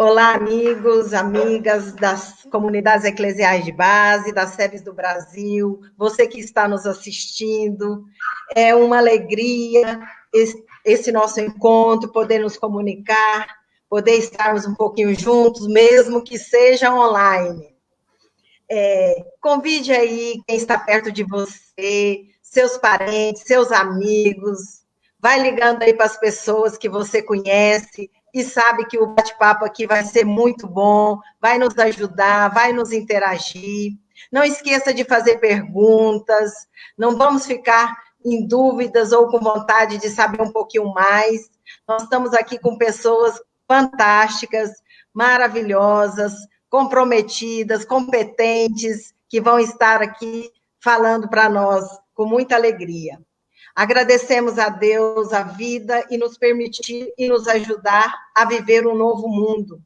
Olá, amigos, amigas das comunidades eclesiais de base, das SEBs do Brasil, você que está nos assistindo. É uma alegria esse nosso encontro, poder nos comunicar, poder estarmos um pouquinho juntos, mesmo que seja online. Convide aí quem está perto de você, seus parentes, seus amigos, vai ligando aí para as pessoas que você conhece e sabe que o bate-papo aqui vai ser muito bom, vai nos ajudar, vai nos interagir. Não esqueça de fazer perguntas, não vamos ficar em dúvidas ou com vontade de saber um pouquinho mais. Nós estamos aqui com pessoas fantásticas, maravilhosas, comprometidas, competentes, que vão estar aqui falando para nós com muita alegria. Agradecemos a Deus a vida e nos permitir e nos ajudar a viver um novo mundo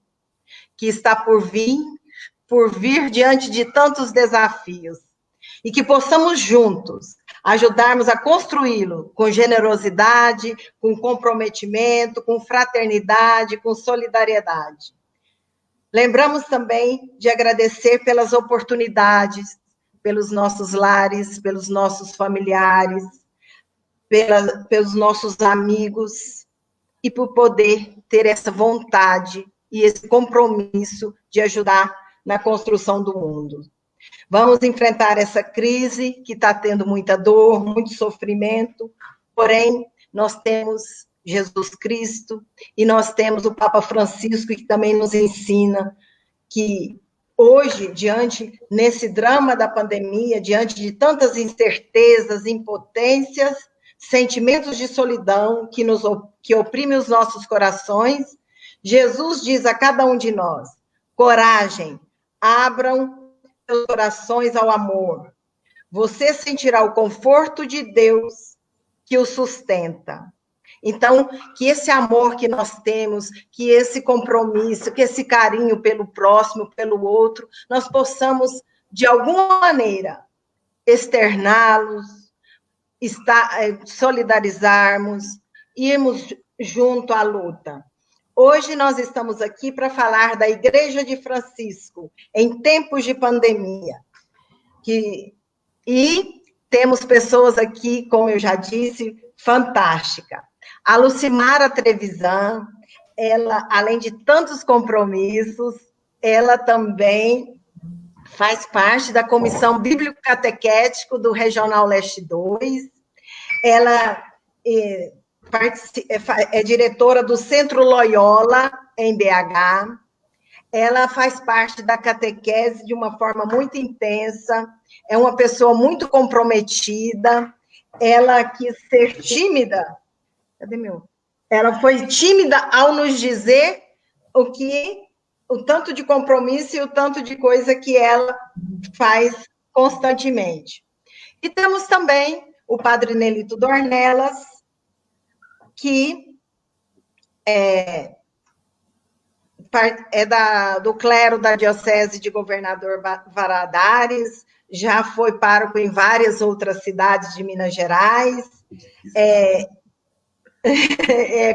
que está por vir diante de tantos desafios. E que possamos juntos ajudarmos a construí-lo com generosidade, com comprometimento, com fraternidade, com solidariedade. Lembramos também de agradecer pelas oportunidades, pelos nossos lares, pelos nossos familiares, pelos nossos amigos, e por poder ter essa vontade e esse compromisso de ajudar na construção do mundo. Vamos enfrentar essa crise que está tendo muita dor, muito sofrimento, porém, nós temos Jesus Cristo e nós temos o Papa Francisco, que também nos ensina que hoje, nesse drama da pandemia, diante de tantas incertezas, impotências, sentimentos de solidão que oprime os nossos corações, Jesus diz a cada um de nós: coragem, abram seus corações ao amor. Você sentirá o conforto de Deus que o sustenta. Então, que esse amor que nós temos, que esse compromisso, que esse carinho pelo próximo, pelo outro, nós possamos, de alguma maneira, externá-los, solidarizarmos, irmos junto à luta. Hoje nós estamos aqui para falar da Igreja de Francisco, em tempos de pandemia. E temos pessoas aqui, como eu já disse, fantásticas. A Lucimara Trevisan, ela, além de tantos compromissos, ela também faz parte da Comissão Bíblico-Catequético do Regional Leste 2. Ela é diretora do Centro Loyola, em BH. Ela faz parte da catequese de uma forma muito intensa, é uma pessoa muito comprometida, ela quis ser tímida. Cadê meu? Ela foi tímida ao nos dizer o tanto de compromisso e o tanto de coisa que ela faz constantemente. E temos também o padre Nelito Dornelas, que é do clero da Diocese de Governador Valadares, já foi pároco em várias outras cidades de Minas Gerais,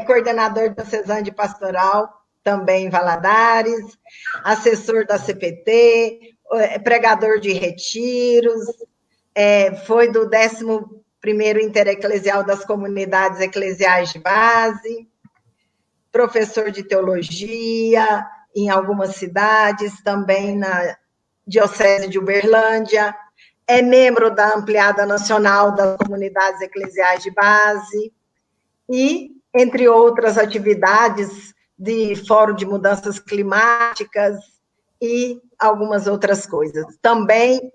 coordenador diocesano de pastoral, também em Valadares, assessor da CPT, pregador de retiros, foi do 11º Intereclesial das Comunidades Eclesiais de Base, professor de teologia em algumas cidades, também na Diocese de Uberlândia, é membro da Ampliada Nacional das Comunidades Eclesiais de Base, e, entre outras atividades, de Fórum de Mudanças Climáticas e algumas outras coisas. Também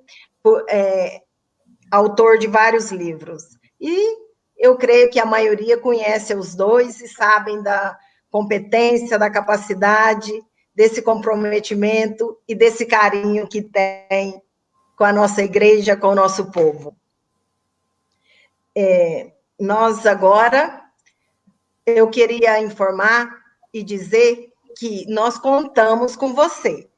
autor de vários livros. E eu creio que a maioria conhece os dois e sabem da competência, da capacidade, desse comprometimento e desse carinho que tem com a nossa igreja, com o nosso povo. Nós agora, eu queria informar e dizer que nós contamos com você,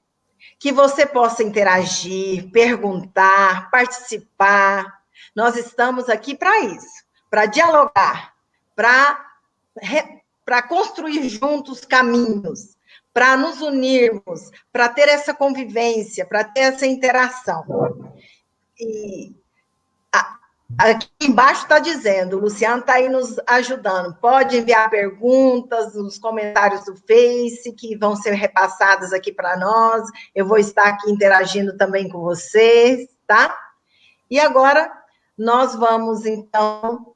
que você possa interagir, perguntar, participar. Nós estamos aqui para isso, para dialogar, para construir juntos caminhos, para nos unirmos, para ter essa convivência, para ter essa interação. E aqui embaixo está dizendo, o Luciano está aí nos ajudando. Pode enviar perguntas nos comentários do Face, que vão ser repassadas aqui para nós. Eu vou estar aqui interagindo também com vocês, tá? E agora, nós vamos, então,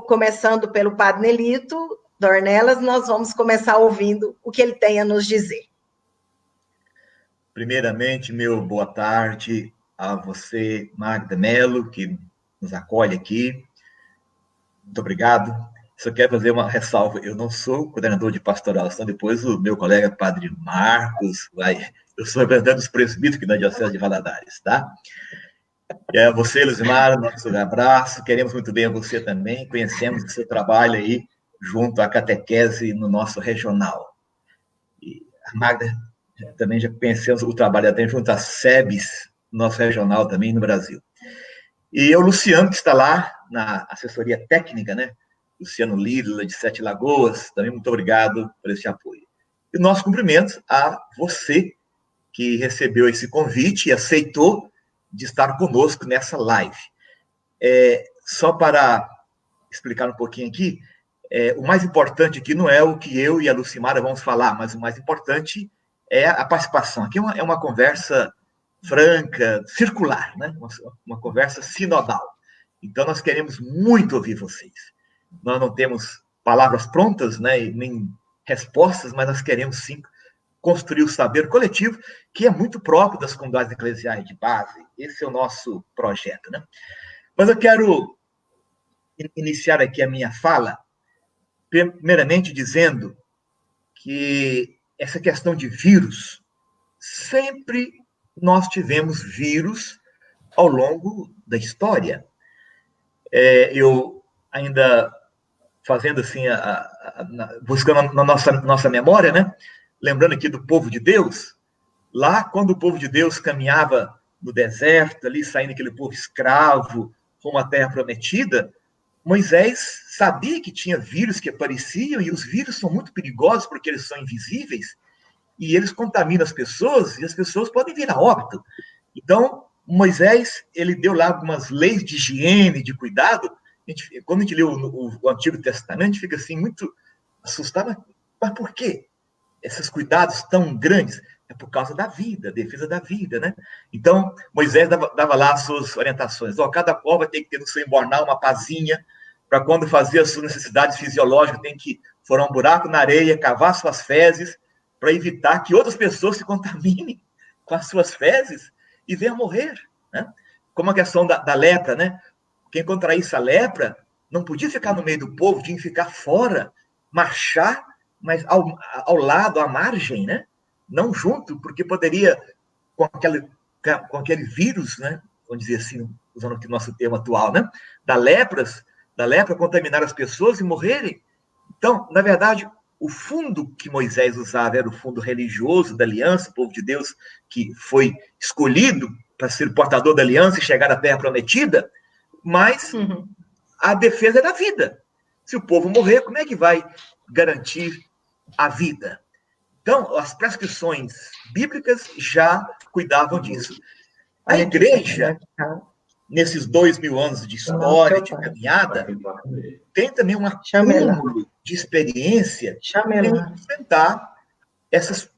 começando pelo Padre Nelito Dornelas, nós vamos começar ouvindo o que ele tem a nos dizer. Primeiramente, meu boa tarde a você, Magda Mello, que nos acolhe aqui. Muito obrigado. Só quero fazer uma ressalva. Eu não sou coordenador de pastoral, então depois o meu colega Padre Marcos vai... Eu sou representante dos presbíteros aqui na Diocese de Valadares, tá? Você, Luzimara, nosso abraço. Queremos muito bem a você também. Conhecemos o seu trabalho aí junto à catequese no nosso regional. E a Magda também já conhecemos o trabalho até junto à SEBS, nosso regional também no Brasil. E o Luciano, que está lá na assessoria técnica, né? Luciano Lila, de Sete Lagoas, também muito obrigado por esse apoio. E nosso cumprimento a você, que recebeu esse convite e aceitou de estar conosco nessa live. Só para explicar um pouquinho aqui, o mais importante aqui não é o que eu e a Lucimara vamos falar, mas o mais importante é a participação. Aqui é uma conversa franca, circular, né? Uma conversa sinodal. Então, nós queremos muito ouvir vocês. Nós não temos palavras prontas, né, nem respostas, mas nós queremos, sim, construir o saber coletivo, que é muito próprio das comunidades eclesiais de base. Esse é o nosso projeto, né? Mas eu quero iniciar aqui a minha fala, primeiramente dizendo que essa questão de vírus, sempre nós tivemos vírus ao longo da história. Eu ainda fazendo assim, buscando na nossa memória, né? Lembrando aqui do povo de Deus, lá quando o povo de Deus caminhava no deserto, ali saindo aquele povo escravo rumo à terra prometida, Moisés sabia que tinha vírus que apareciam, e os vírus são muito perigosos porque eles são invisíveis, e eles contaminam as pessoas, e as pessoas podem vir a óbito. Então, Moisés, ele deu lá algumas leis de higiene, de cuidado. Quando a gente lê o Antigo Testamento, a gente fica assim, muito assustado, mas por quê? Esses cuidados tão grandes? É por causa da vida, defesa da vida, né? Então, Moisés dava lá as suas orientações. Cada qual vai ter que ter no seu embornal uma pazinha, para quando fazer as suas necessidades fisiológicas, tem que furar um buraco na areia, cavar suas fezes, para evitar que outras pessoas se contaminem com as suas fezes e venham a morrer, né? Como a questão da lepra, né? Quem contraísse a lepra não podia ficar no meio do povo, tinha que ficar fora, marchar, mas ao lado, à margem, né? Não junto, porque poderia, com aquele vírus, né? Vamos dizer assim, usando aqui o nosso termo atual, né? Da lepra, contaminar as pessoas e morrerem. Então, na verdade, o fundo que Moisés usava era o fundo religioso da aliança, o povo de Deus que foi escolhido para ser portador da aliança e chegar à terra prometida, mas a defesa é da vida. Se o povo morrer, como é que vai garantir a vida? Então, as prescrições bíblicas já cuidavam disso. A igreja, nesses 2000 anos de história, de caminhada, tem também um acúmulo de experiência em enfrentar essas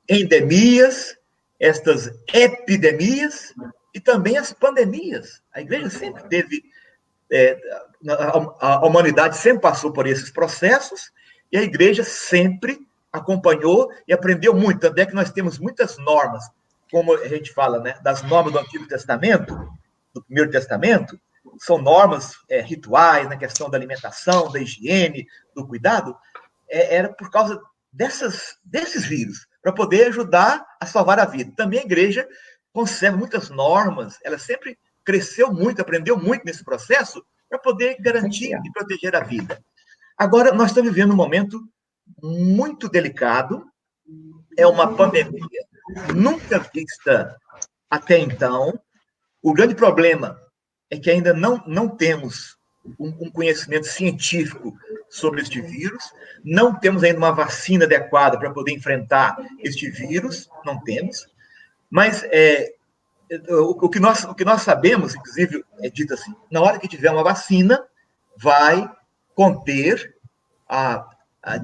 endemias, essas epidemias e também as pandemias. A igreja sempre teve, a humanidade sempre passou por esses processos, e a igreja sempre acompanhou e aprendeu muito. Tanto é que nós temos muitas normas, como a gente fala, né, das normas do Antigo Testamento, do Primeiro Testamento, são normas rituais na questão da alimentação, da higiene, do cuidado, era por causa desses vírus, para poder ajudar a salvar a vida. Também a igreja conserva muitas normas, ela sempre cresceu muito, aprendeu muito nesse processo, para poder garantir e proteger a vida. Agora, nós estamos vivendo um momento muito delicado, é uma pandemia nunca vista até então. O grande problema é que ainda não temos um conhecimento científico sobre este vírus, não temos ainda uma vacina adequada para poder enfrentar este vírus, não temos, mas o que nós sabemos, inclusive, é dito assim, na hora que tiver uma vacina, vai conter a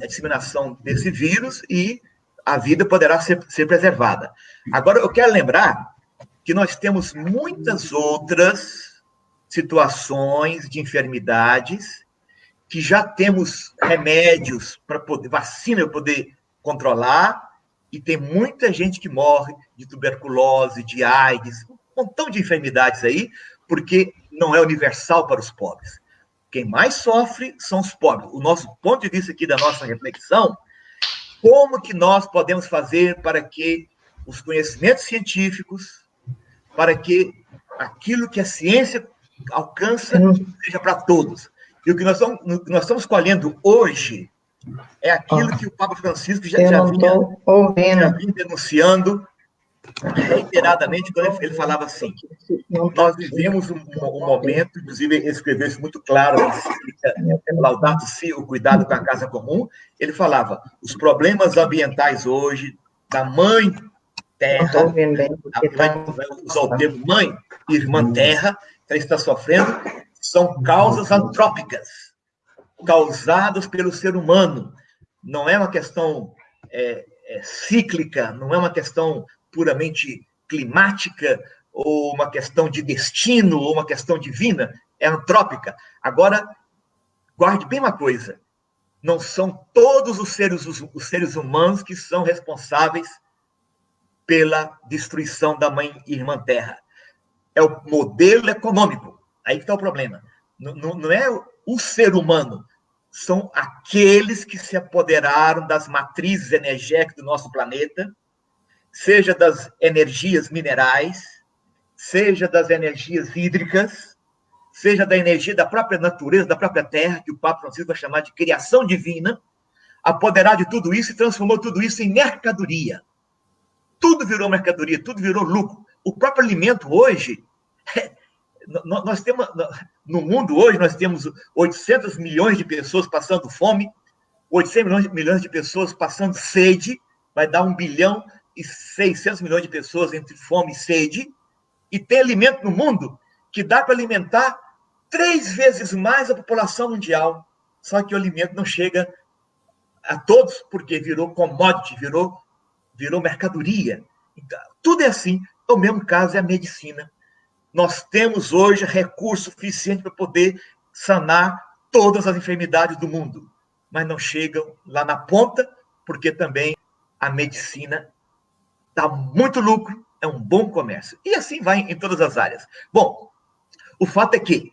disseminação desse vírus e a vida poderá ser preservada. Agora, eu quero lembrar que nós temos muitas outras situações de enfermidades que já temos remédios para poder, vacina para poder controlar, e tem muita gente que morre de tuberculose, de AIDS, um montão de enfermidades aí, porque não é universal para os pobres. Quem mais sofre são os pobres. O nosso ponto de vista aqui da nossa reflexão, como que nós podemos fazer para que os conhecimentos científicos, para que aquilo que a ciência alcança seja para todos. E o que nós estamos colhendo hoje é aquilo que o Papa Francisco já vinha denunciando reiteradamente, quando ele falava assim, nós vivemos um momento, inclusive ele escreveu isso muito claro, Laudato Si, o cuidado com a casa comum, ele falava, os problemas ambientais hoje, da mãe terra, usar o termo mãe, irmã terra, que ela está sofrendo, são causas antrópicas, causadas pelo ser humano. Não é uma questão cíclica, não é uma questão puramente climática, ou uma questão de destino, ou uma questão divina, é antrópica. Agora, guarde bem uma coisa, não são todos os seres humanos que são responsáveis pela destruição da mãe e irmã terra. É o modelo econômico. Aí que está o problema. Não é o ser humano, são aqueles que se apoderaram das matrizes energéticas do nosso planeta, seja das energias minerais, seja das energias hídricas, seja da energia da própria natureza, da própria terra, que o Papa Francisco vai chamar de criação divina, apoderar de tudo isso e transformou tudo isso em mercadoria. Tudo virou mercadoria, tudo virou lucro. O próprio alimento hoje, nós temos, no mundo hoje, nós temos 800 milhões de pessoas passando fome, 800 milhões de pessoas passando sede, vai dar 1 bilhão e 600 milhões de pessoas entre fome e sede, e tem alimento no mundo que dá para alimentar 3 vezes mais a população mundial. Só que o alimento não chega a todos, porque virou commodity, virou mercadoria. Então, tudo é assim. O mesmo caso é a medicina. Nós temos hoje recurso suficiente para poder sanar todas as enfermidades do mundo, mas não chegam lá na ponta, porque também a medicina dá muito lucro, é um bom comércio. E assim vai em todas as áreas. Bom, o fato é que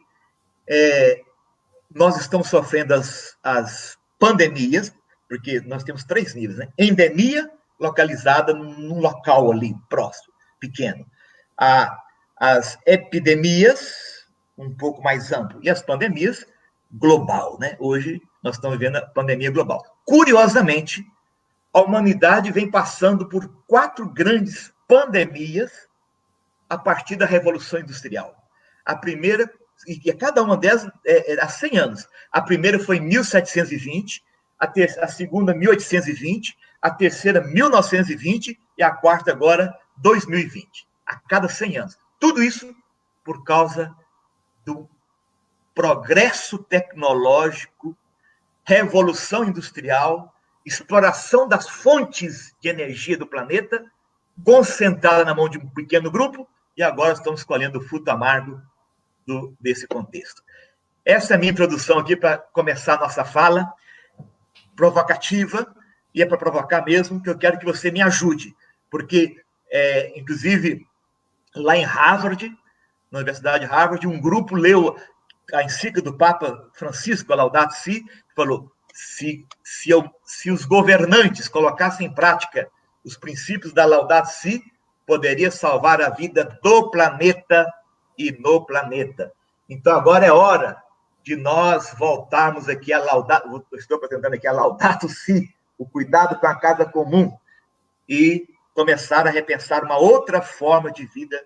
nós estamos sofrendo as pandemias, porque nós temos 3 níveis, né? Endemia, localizada num local ali próximo, pequeno. As epidemias, um pouco mais amplo, e as pandemias, global, né? Hoje nós estamos vivendo a pandemia global. Curiosamente, a humanidade vem passando por 4 grandes pandemias a partir da Revolução Industrial. A primeira, e cada uma delas há 100 anos. A primeira foi em 1720, a segunda, 1820, a terceira, 1920, e a quarta, agora, 2020. A cada 100 anos. Tudo isso por causa do progresso tecnológico, revolução industrial, exploração das fontes de energia do planeta, concentrada na mão de um pequeno grupo, e agora estamos colhendo o fruto amargo desse contexto. Essa é a minha introdução aqui para começar a nossa fala provocativa, e é para provocar mesmo que eu quero que você me ajude, porque, inclusive, lá em Harvard, na Universidade de Harvard, um grupo leu a encíclica do Papa Francisco, a Laudato Si, que falou, se os governantes colocassem em prática os princípios da Laudato Si, poderia salvar a vida do planeta e no planeta. Então, agora é hora de nós voltarmos aqui a Laudato, estou apresentando aqui a Laudato Si, o cuidado com a casa comum, e começar a repensar uma outra forma de vida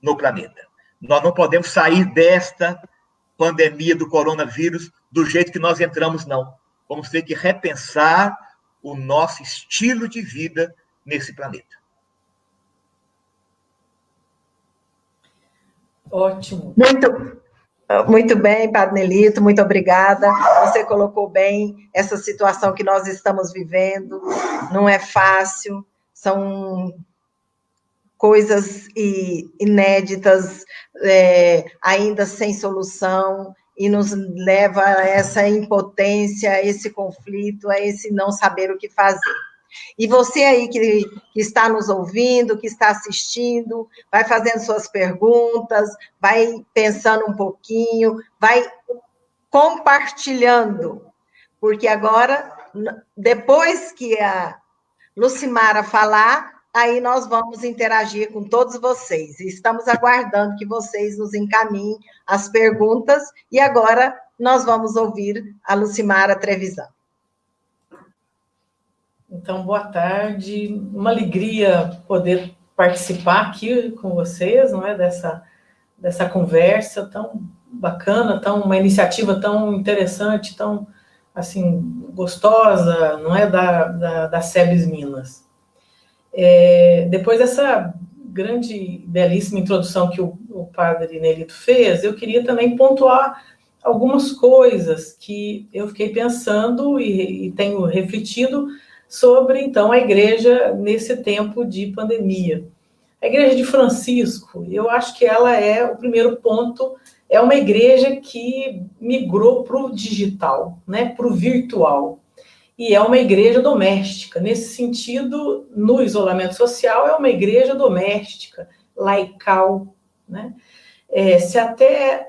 no planeta. Nós não podemos sair desta pandemia do coronavírus do jeito que nós entramos, não. Vamos ter que repensar o nosso estilo de vida nesse planeta. Ótimo. Muito bem, Padre Nelito, muito obrigada. Você colocou bem essa situação que nós estamos vivendo. Não é fácil, são coisas inéditas, ainda sem solução, e nos leva a essa impotência, a esse conflito, a esse não saber o que fazer. E você aí que está nos ouvindo, que está assistindo, vai fazendo suas perguntas, vai pensando um pouquinho, vai compartilhando, porque agora, depois que a Lucimara falar, aí nós vamos interagir com todos vocês. E estamos aguardando que vocês nos encaminhem as perguntas, e agora nós vamos ouvir a Lucimara Trevisan. Então, boa tarde, uma alegria poder participar aqui com vocês, não é, dessa conversa tão bacana, uma iniciativa tão interessante, tão, assim, gostosa, não é, da SEBS Minas. Depois dessa grande, belíssima introdução que o padre Nelito fez, eu queria também pontuar algumas coisas que eu fiquei pensando e tenho refletido sobre, então, a igreja nesse tempo de pandemia. A igreja de Francisco, eu acho que ela é o primeiro ponto, é uma igreja que migrou para o digital, né, para o virtual, e é uma igreja doméstica. Nesse sentido, no isolamento social, é uma igreja doméstica, laical, né? Se até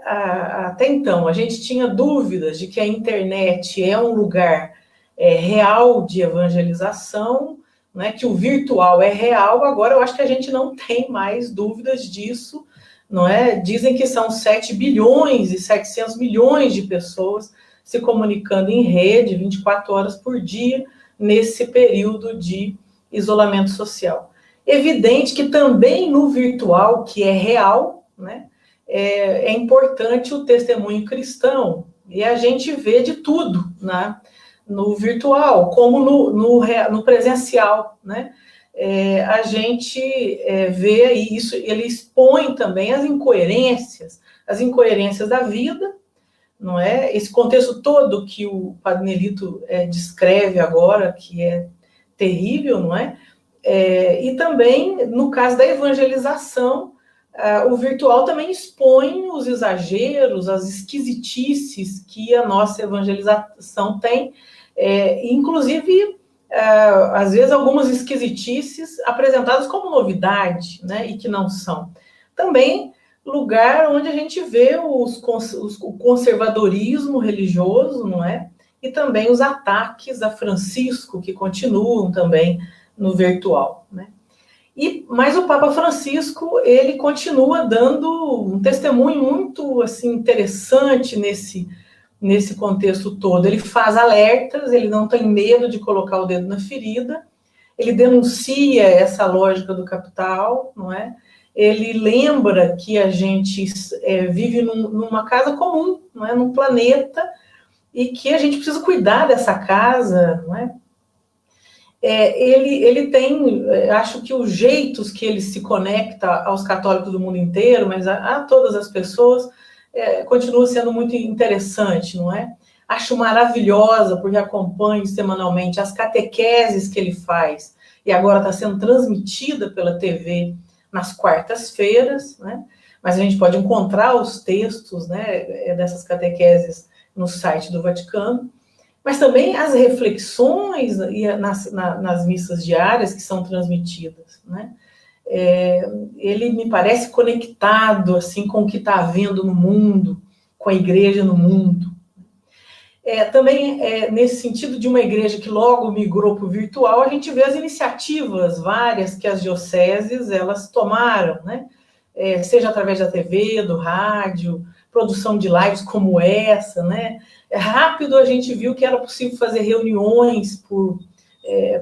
então a gente tinha dúvidas de que a internet é um lugar real de evangelização, né, que o virtual é real, agora eu acho que a gente não tem mais dúvidas disso, não é? Dizem que são 7 bilhões e 700 milhões de pessoas se comunicando em rede 24 horas por dia nesse período de isolamento social. Evidente que também no virtual, que é real, né, é importante o testemunho cristão, e a gente vê de tudo, né, no virtual, como no presencial, né? A gente vê isso, ele expõe também as incoerências da vida, não é? Esse contexto todo que o Padre Nelito descreve agora, que é terrível, não é? E também, no caso da evangelização, o virtual também expõe os exageros, as esquisitices que a nossa evangelização tem, inclusive, às vezes, algumas esquisitices apresentadas como novidade, né, e que não são. Também lugar onde a gente vê o conservadorismo religioso, não é? E também os ataques a Francisco, que continuam também no virtual, né? Mas o Papa Francisco, ele continua dando um testemunho muito, assim, interessante nesse contexto todo. Ele faz alertas, ele não tem medo de colocar o dedo na ferida, ele denuncia essa lógica do capital, não é? Ele lembra que a gente vive numa casa comum, não é? Num planeta, e que a gente precisa cuidar dessa casa, não é? Ele tem, acho que os jeitos que ele se conecta aos católicos do mundo inteiro, mas a todas as pessoas, continua sendo muito interessante, não é? Acho maravilhosa, porque acompanho semanalmente as catequeses que ele faz, e agora está sendo transmitida pela TV nas quartas-feiras, né? Mas a gente pode encontrar os textos, né, dessas catequeses no site do Vaticano, mas também as reflexões nas missas diárias que são transmitidas, né? Ele me parece conectado assim, com o que está havendo no mundo, com a igreja no mundo. Também, nesse sentido de uma igreja que logo migrou para o virtual, a gente vê as iniciativas várias que as dioceses elas tomaram, né? Seja através da TV, do rádio, produção de lives como essa, né? Rápido a gente viu que era possível fazer reuniões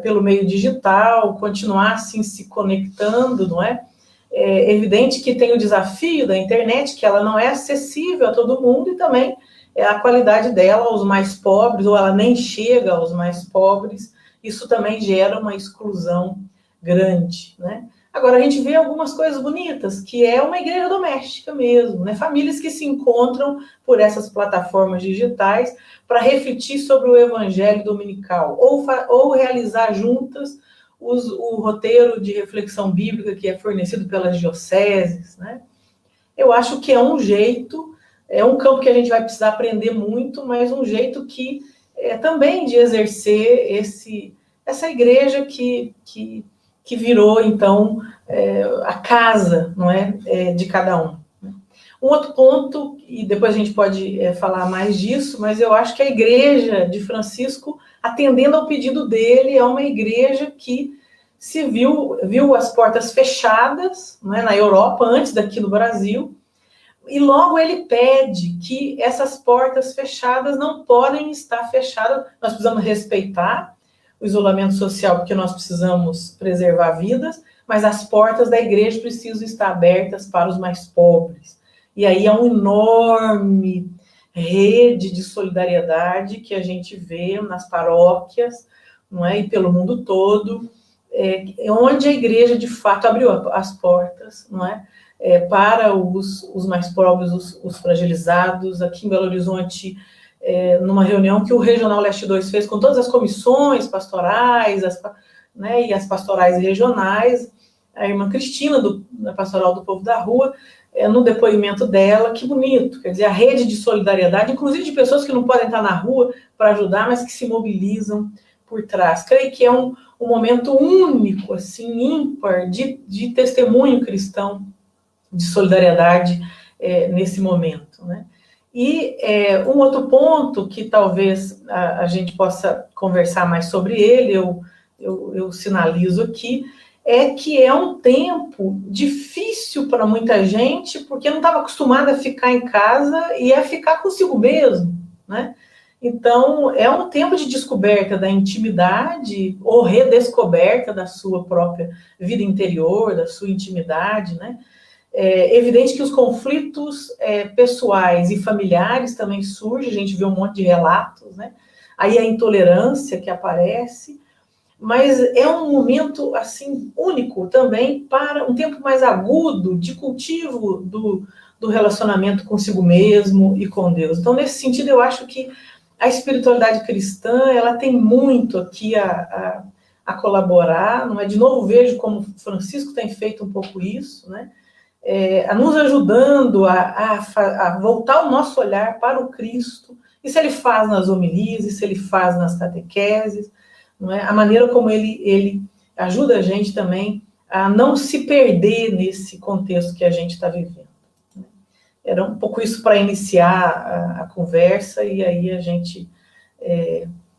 pelo meio digital, continuar assim se conectando, não é? É evidente que tem o desafio da internet, que ela não é acessível a todo mundo, e também a qualidade dela aos mais pobres, ou ela nem chega aos mais pobres, isso também gera uma exclusão grande, né? Agora, a gente vê algumas coisas bonitas, que é uma igreja doméstica mesmo, né? Famílias que se encontram por essas plataformas digitais para refletir sobre o evangelho dominical, ou realizar juntas o roteiro de reflexão bíblica que é fornecido pelas dioceses, né? Eu acho que é um jeito, é um campo que a gente vai precisar aprender muito, mas um jeito que é também de exercer essa igreja que virou, então, a casa, não é, de cada um. Um outro ponto, e depois a gente pode falar mais disso, mas eu acho que a igreja de Francisco, atendendo ao pedido dele, é uma igreja que se viu as portas fechadas, não é, na Europa, antes daqui no Brasil, e logo ele pede que essas portas fechadas não podem estar fechadas, nós precisamos respeitar o isolamento social, porque nós precisamos preservar vidas, mas as portas da igreja precisam estar abertas para os mais pobres. E aí é uma enorme rede de solidariedade que a gente vê nas paróquias, não é? E pelo mundo todo, onde a igreja, de fato, abriu as portas, não é? Para os mais pobres, os fragilizados. Aqui em Belo Horizonte, numa reunião que o Regional Leste 2 fez com todas as comissões pastorais, né, e as pastorais regionais, a irmã Cristina, da Pastoral do Povo da Rua, no depoimento dela, que bonito, quer dizer, a rede de solidariedade, inclusive de pessoas que não podem estar na rua para ajudar, mas que se mobilizam por trás. Creio que é um momento único, assim, ímpar, de testemunho cristão, de solidariedade nesse momento, né? E um outro ponto que talvez a gente possa conversar mais sobre ele, eu sinalizo aqui, é que é um tempo difícil para muita gente, porque não estava acostumada a ficar em casa e a ficar consigo mesmo, né? Então, é um tempo de descoberta da intimidade, ou redescoberta da sua própria vida interior, da sua intimidade, né? É evidente que os conflitos pessoais e familiares também surgem, a gente vê um monte de relatos, né? Aí a intolerância que aparece, mas é um momento, assim, único também para um tempo mais agudo de cultivo do relacionamento consigo mesmo e com Deus. Então, nesse sentido, eu acho que a espiritualidade cristã, ela tem muito aqui a colaborar, não é? De novo, vejo como Francisco tem feito um pouco isso, né? Nos ajudando a voltar o nosso olhar para o Cristo. Isso ele faz nas homilias, isso ele faz nas catequeses, não é? A maneira como ele ajuda a gente também a não se perder nesse contexto que a gente está vivendo. Era um pouco isso para iniciar a conversa, e aí a gente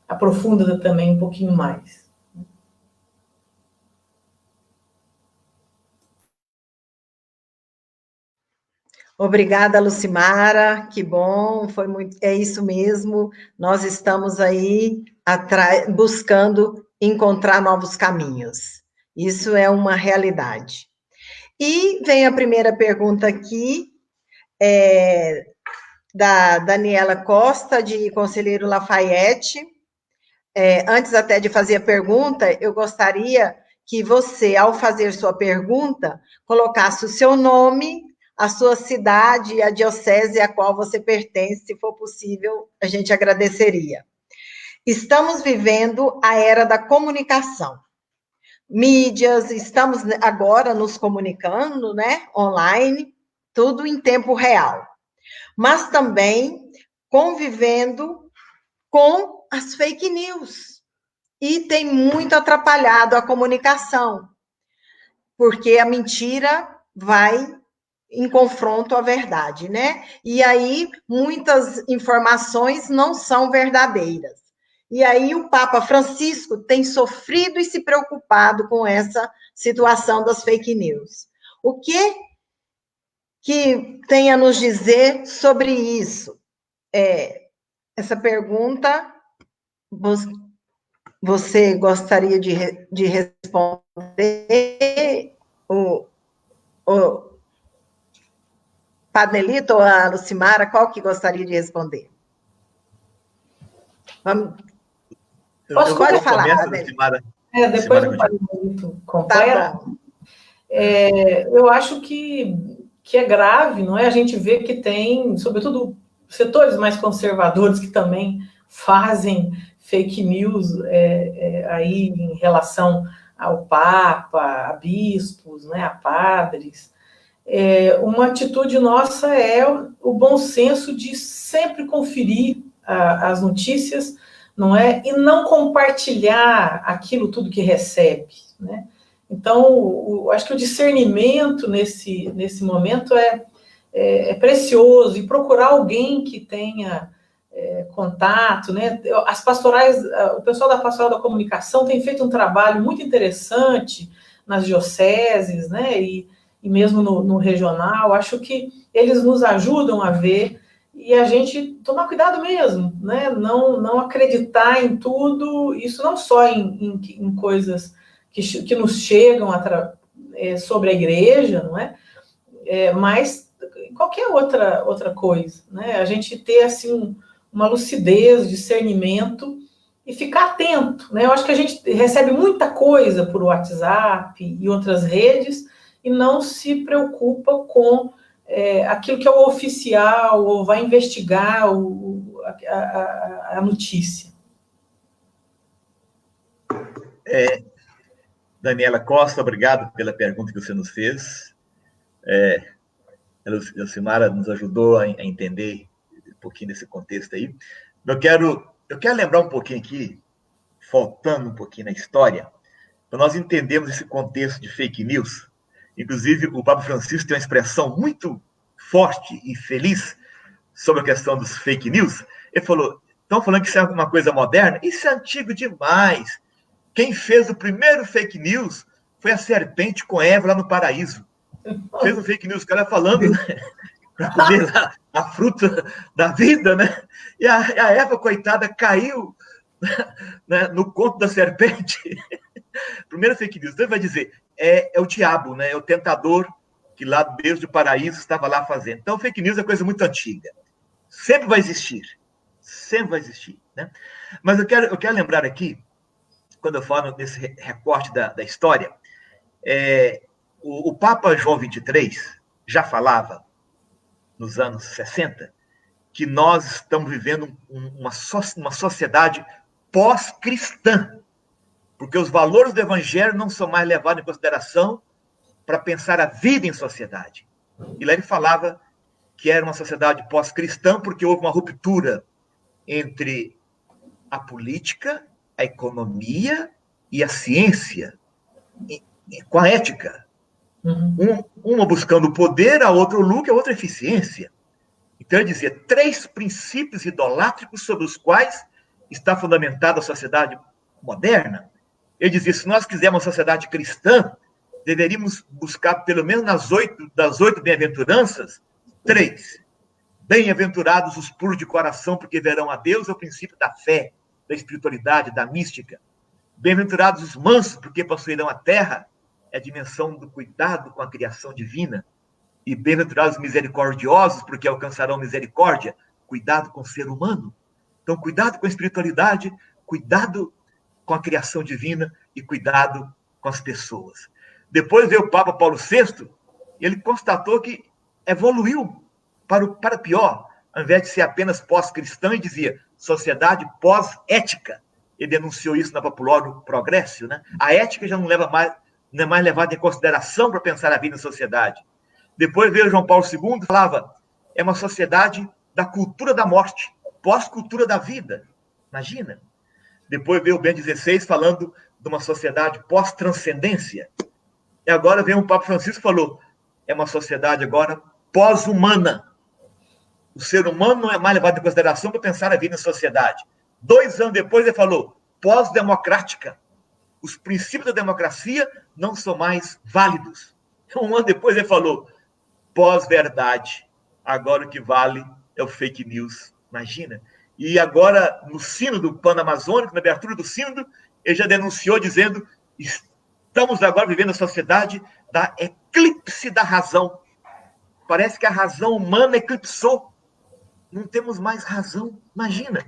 aprofunda também um pouquinho mais. Obrigada, Lucimara, que bom, foi muito, é isso mesmo, nós estamos aí buscando encontrar novos caminhos, isso é uma realidade. E vem a primeira pergunta aqui, da Daniela Costa, de Conselheiro Lafayette. Antes até de fazer a pergunta, eu gostaria que você, ao fazer sua pergunta, colocasse o seu nome, a sua cidade e a diocese a qual você pertence, se for possível, a gente agradeceria. Estamos vivendo a era da comunicação. Mídias, estamos agora nos comunicando, né, online, tudo em tempo real. Mas também convivendo com as fake news. E tem muito atrapalhado a comunicação, porque a mentira vai em confronto à verdade, né? E aí muitas informações não são verdadeiras. E aí o Papa Francisco tem sofrido e se preocupado com essa situação das fake news. O que tem a nos dizer sobre isso? Essa pergunta, você gostaria de responder, ou O Padre Nelito ou a Lucimara, qual que gostaria de responder? Vamos. Pode falar, Padre. Lucimara. Depois do Padre Nelito completa. Tá bom. Eu acho que é grave, não é? A gente vê que tem, sobretudo, setores mais conservadores que também fazem fake news aí em relação ao Papa, a bispos, né, a padres. Uma atitude nossa é o bom senso de sempre conferir as notícias, não é? E não compartilhar aquilo tudo que recebe, né? Então, acho que o discernimento nesse momento é precioso, e procurar alguém que tenha contato, né? As pastorais, o pessoal da Pastoral da Comunicação tem feito um trabalho muito interessante nas dioceses, né? E mesmo no regional. Acho que eles nos ajudam a ver, e a gente tomar cuidado mesmo, né? Não acreditar em tudo, isso não só em coisas que nos chegam sobre a igreja, não é? Mas qualquer outra coisa, né? A gente ter, assim, uma lucidez, discernimento e ficar atento, né? Eu acho que a gente recebe muita coisa por WhatsApp e outras redes e não se preocupa com aquilo que é o oficial, ou vai investigar a notícia. Daniela Costa, obrigado pela pergunta que você nos fez. A Lucimara nos ajudou a entender um pouquinho desse contexto aí. Eu quero lembrar um pouquinho aqui, faltando um pouquinho na história, para nós entendermos esse contexto de fake news. Inclusive, o Papa Francisco tem uma expressão muito forte e feliz sobre a questão dos fake news. Ele falou, estão falando que isso é uma coisa moderna? Isso é antigo demais. Quem fez o primeiro fake news foi a serpente com Eva lá no paraíso. Fez um fake news, o cara falando, né, para comer lá a fruta da vida, né? E a Eva, coitada, caiu, né, no conto da serpente. Primeiro fake news. Então ele vai dizer, é o diabo, né? É o tentador que lá desde o paraíso estava lá fazendo. Então fake news é coisa muito antiga. Sempre vai existir. Sempre vai existir, né? Mas eu quero lembrar aqui, quando eu falo nesse recorte da história, o Papa João XXIII já falava, nos anos 60, que nós estamos vivendo uma sociedade pós-cristã, porque os valores do evangelho não são mais levados em consideração para pensar a vida em sociedade. E lá ele falava que era uma sociedade pós-cristã porque houve uma ruptura entre a política, a economia e a ciência, com a ética. Uma buscando o poder, a outra o lucro, a outra a eficiência. Então ele dizia 3 princípios idolátricos sobre os quais está fundamentada a sociedade moderna. Ele dizia, se nós quisermos uma sociedade cristã, deveríamos buscar, pelo menos das 8 bem-aventuranças, 3. Bem-aventurados os puros de coração, porque verão a Deus, é o princípio da fé, da espiritualidade, da mística. Bem-aventurados os mansos, porque possuirão a terra, é a dimensão do cuidado com a criação divina. E bem-aventurados os misericordiosos, porque alcançarão misericórdia, cuidado com o ser humano. Então, cuidado com a espiritualidade, cuidado com a criação divina e cuidado com as pessoas. Depois veio o Papa Paulo VI, e ele constatou que evoluiu para pior, ao invés de ser apenas pós-cristã, e dizia sociedade pós-ética. Ele denunciou isso na Populorum Progressio, né? A ética já não é mais levada em consideração para pensar a vida em sociedade. Depois veio João Paulo II, falava, é uma sociedade da cultura da morte, pós-cultura da vida. Imagina. Depois veio o Bento XVI falando de uma sociedade pós-transcendência. E agora vem o Papa Francisco e falou, é uma sociedade agora pós-humana. O ser humano não é mais levado em consideração para pensar a vida em sociedade. 2 anos depois ele falou, pós-democrática. Os princípios da democracia não são mais válidos. 1 ano depois ele falou, pós-verdade. Agora o que vale é o fake news. Imagina. E agora, no sínodo pan-amazônico, na abertura do sínodo, ele já denunciou dizendo, Estamos agora vivendo a sociedade da eclipse da razão. Parece que a razão humana eclipsou. Não temos mais razão. Imagina.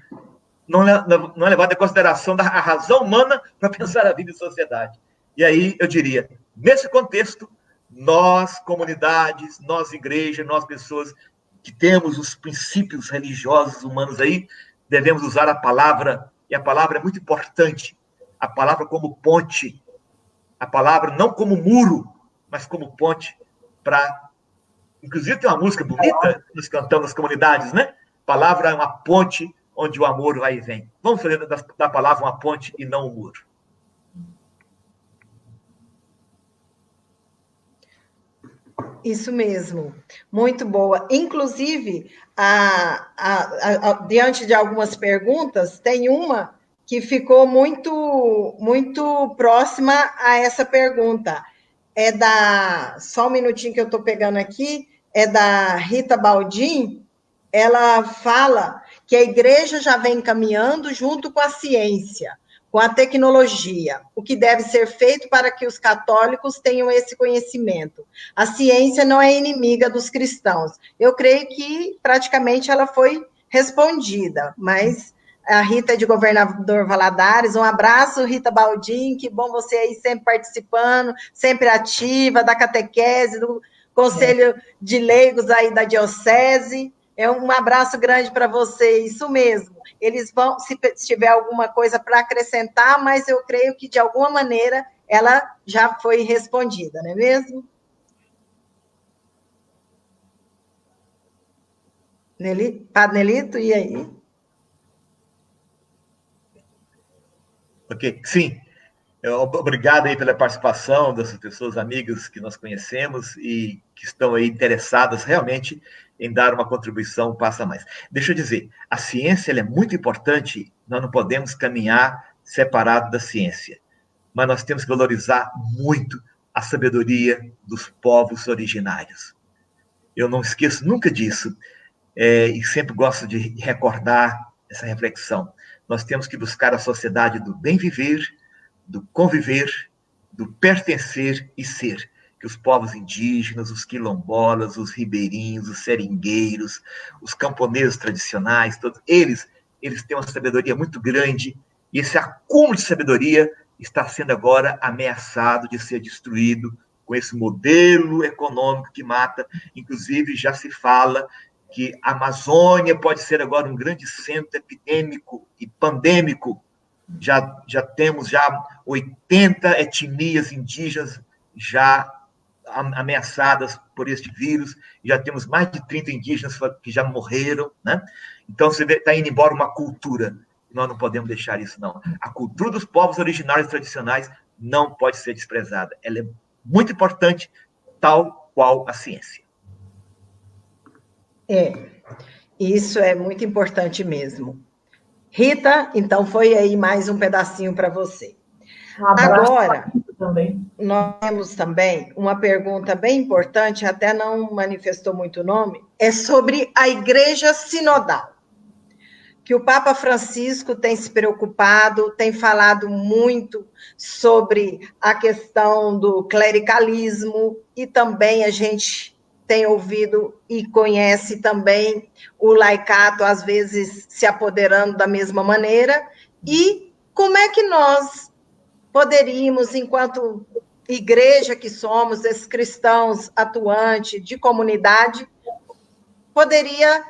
Não é levada em consideração a razão humana para pensar a vida e sociedade. E aí, eu diria, nesse contexto, nós, comunidades, nós, igreja, nós, pessoas que temos os princípios religiosos humanos aí, devemos usar a palavra, e a palavra é muito importante, a palavra como ponte, a palavra não como muro, mas como ponte para... Inclusive tem uma música bonita que nós cantamos nas comunidades, né? Palavra é uma ponte onde o amor vai e vem. Vamos fazer da palavra uma ponte e não um muro. Isso mesmo, muito boa. Inclusive, diante de algumas perguntas, tem uma que ficou muito próxima a essa pergunta. Só um minutinho que eu estou pegando aqui, é da Rita Baldin. Ela fala que a igreja já vem caminhando junto com a ciência, com a tecnologia, o que deve ser feito para que os católicos tenham esse conhecimento. A ciência não é inimiga dos cristãos. Eu creio que praticamente ela foi respondida, mas a Rita é de Governador Valadares, um abraço, Rita Baldin, que bom você aí sempre participando, sempre ativa, da catequese, do Conselho de Leigos aí da Diocese. Um abraço grande para você, isso mesmo. Eles vão, se tiver alguma coisa para acrescentar, mas eu creio que, de alguma maneira, ela já foi respondida, não é mesmo? Padre Nelito, e aí? Ok, sim. Obrigado aí pela participação dessas pessoas, amigas que nós conhecemos e que estão aí interessadas realmente em dar uma contribuição um passo a mais. Deixa eu dizer, a ciência ela é muito importante, nós não podemos caminhar separado da ciência, mas nós temos que valorizar muito a sabedoria dos povos originários. Eu não esqueço nunca disso, e sempre gosto de recordar essa reflexão. Nós temos que buscar a sociedade do bem viver, do conviver, do pertencer e ser. Que os povos indígenas, os quilombolas, os ribeirinhos, os seringueiros, os camponeses tradicionais, todos eles têm uma sabedoria muito grande, e esse acúmulo de sabedoria está sendo agora ameaçado de ser destruído com esse modelo econômico que mata. Inclusive, já se fala que a Amazônia pode ser agora um grande centro epidêmico e pandêmico. Já temos 80 etnias indígenas já ameaçadas por este vírus, já temos mais de 30 indígenas que já morreram, né? Então, você está indo embora uma cultura, nós não podemos deixar isso, não. A cultura dos povos originários tradicionais não pode ser desprezada, ela é muito importante, tal qual a ciência. Isso é muito importante mesmo. Rita, então foi aí mais um pedacinho para você. Agora, nós temos também uma pergunta bem importante, até não manifestou muito o nome, é sobre a Igreja Sinodal, que o Papa Francisco tem se preocupado, tem falado muito sobre a questão do clericalismo, e também a gente tem ouvido e conhece também o laicato, às vezes, se apoderando da mesma maneira. E como é que nós poderíamos, enquanto igreja que somos, esses cristãos atuantes de comunidade, poderia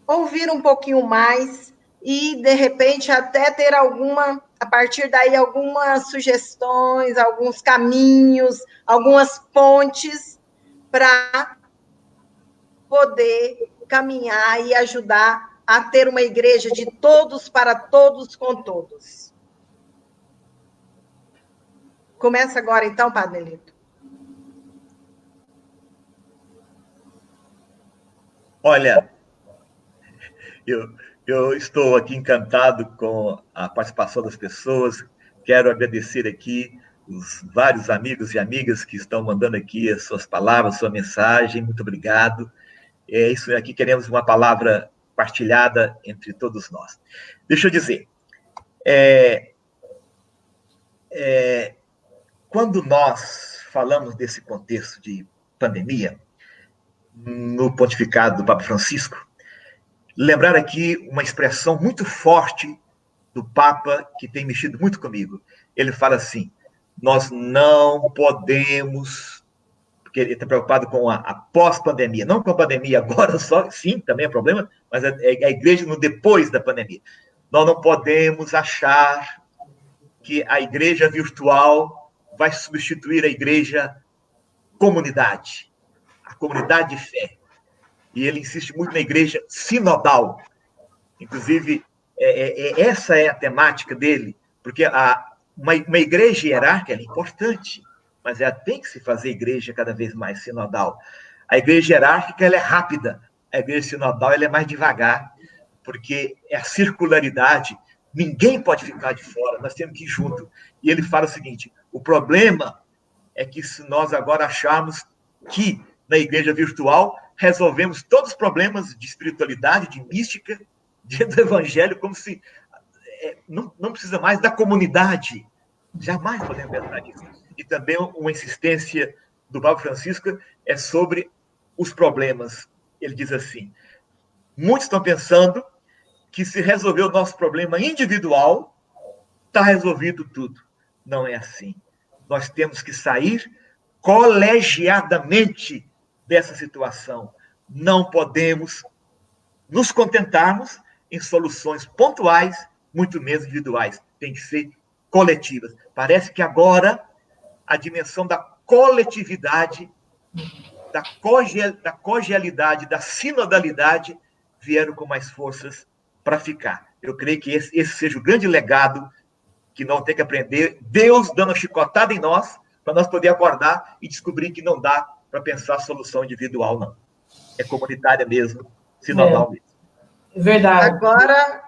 ouvir um pouquinho mais e, de repente, até ter a partir daí, algumas sugestões, alguns caminhos, algumas pontes para poder caminhar e ajudar a ter uma igreja de todos para todos com todos. Começa agora, então, Padre Nelito. Olha, eu estou aqui encantado com a participação das pessoas. Quero agradecer aqui os vários amigos e amigas que estão mandando aqui as suas palavras, sua mensagem. Muito obrigado. Isso aqui, queremos uma palavra partilhada entre todos nós. Deixa eu dizer, quando nós falamos desse contexto de pandemia, no pontificado do Papa Francisco, lembrar aqui uma expressão muito forte do Papa que tem mexido muito comigo. Ele fala assim: nós não podemos, porque ele está preocupado com a pós-pandemia, não com a pandemia agora só, sim, também é problema, mas a igreja no depois da pandemia. Nós não podemos achar que a igreja virtual vai substituir a igreja comunidade, a comunidade de fé. E ele insiste muito na igreja sinodal. Inclusive, essa é a temática dele, porque uma igreja hierárquica é importante, mas ela tem que se fazer igreja cada vez mais sinodal. A igreja hierárquica ela é rápida, a igreja sinodal ela é mais devagar, porque é a circularidade, ninguém pode ficar de fora, nós temos que ir junto. E ele fala o seguinte: o problema é que se nós agora acharmos que na igreja virtual resolvemos todos os problemas de espiritualidade, de mística, do evangelho, como se não precisa mais da comunidade. Jamais podemos pensar nisso. E também uma insistência do Papa Francisco é sobre os problemas. Ele diz assim: muitos estão pensando que se resolver o nosso problema individual, está resolvido tudo. Não é assim. Nós temos que sair colegiadamente dessa situação. Não podemos nos contentarmos em soluções pontuais, muito menos individuais. Tem que ser coletivas. Parece que agora a dimensão da coletividade, da cogialidade, da sinodalidade vieram com mais forças para ficar. Eu creio que esse seja o grande legado que nós temos que aprender, Deus dando uma chicotada em nós, para nós poder acordar e descobrir que não dá para pensar solução individual, não. É comunitária mesmo, sinodal mesmo. Verdade.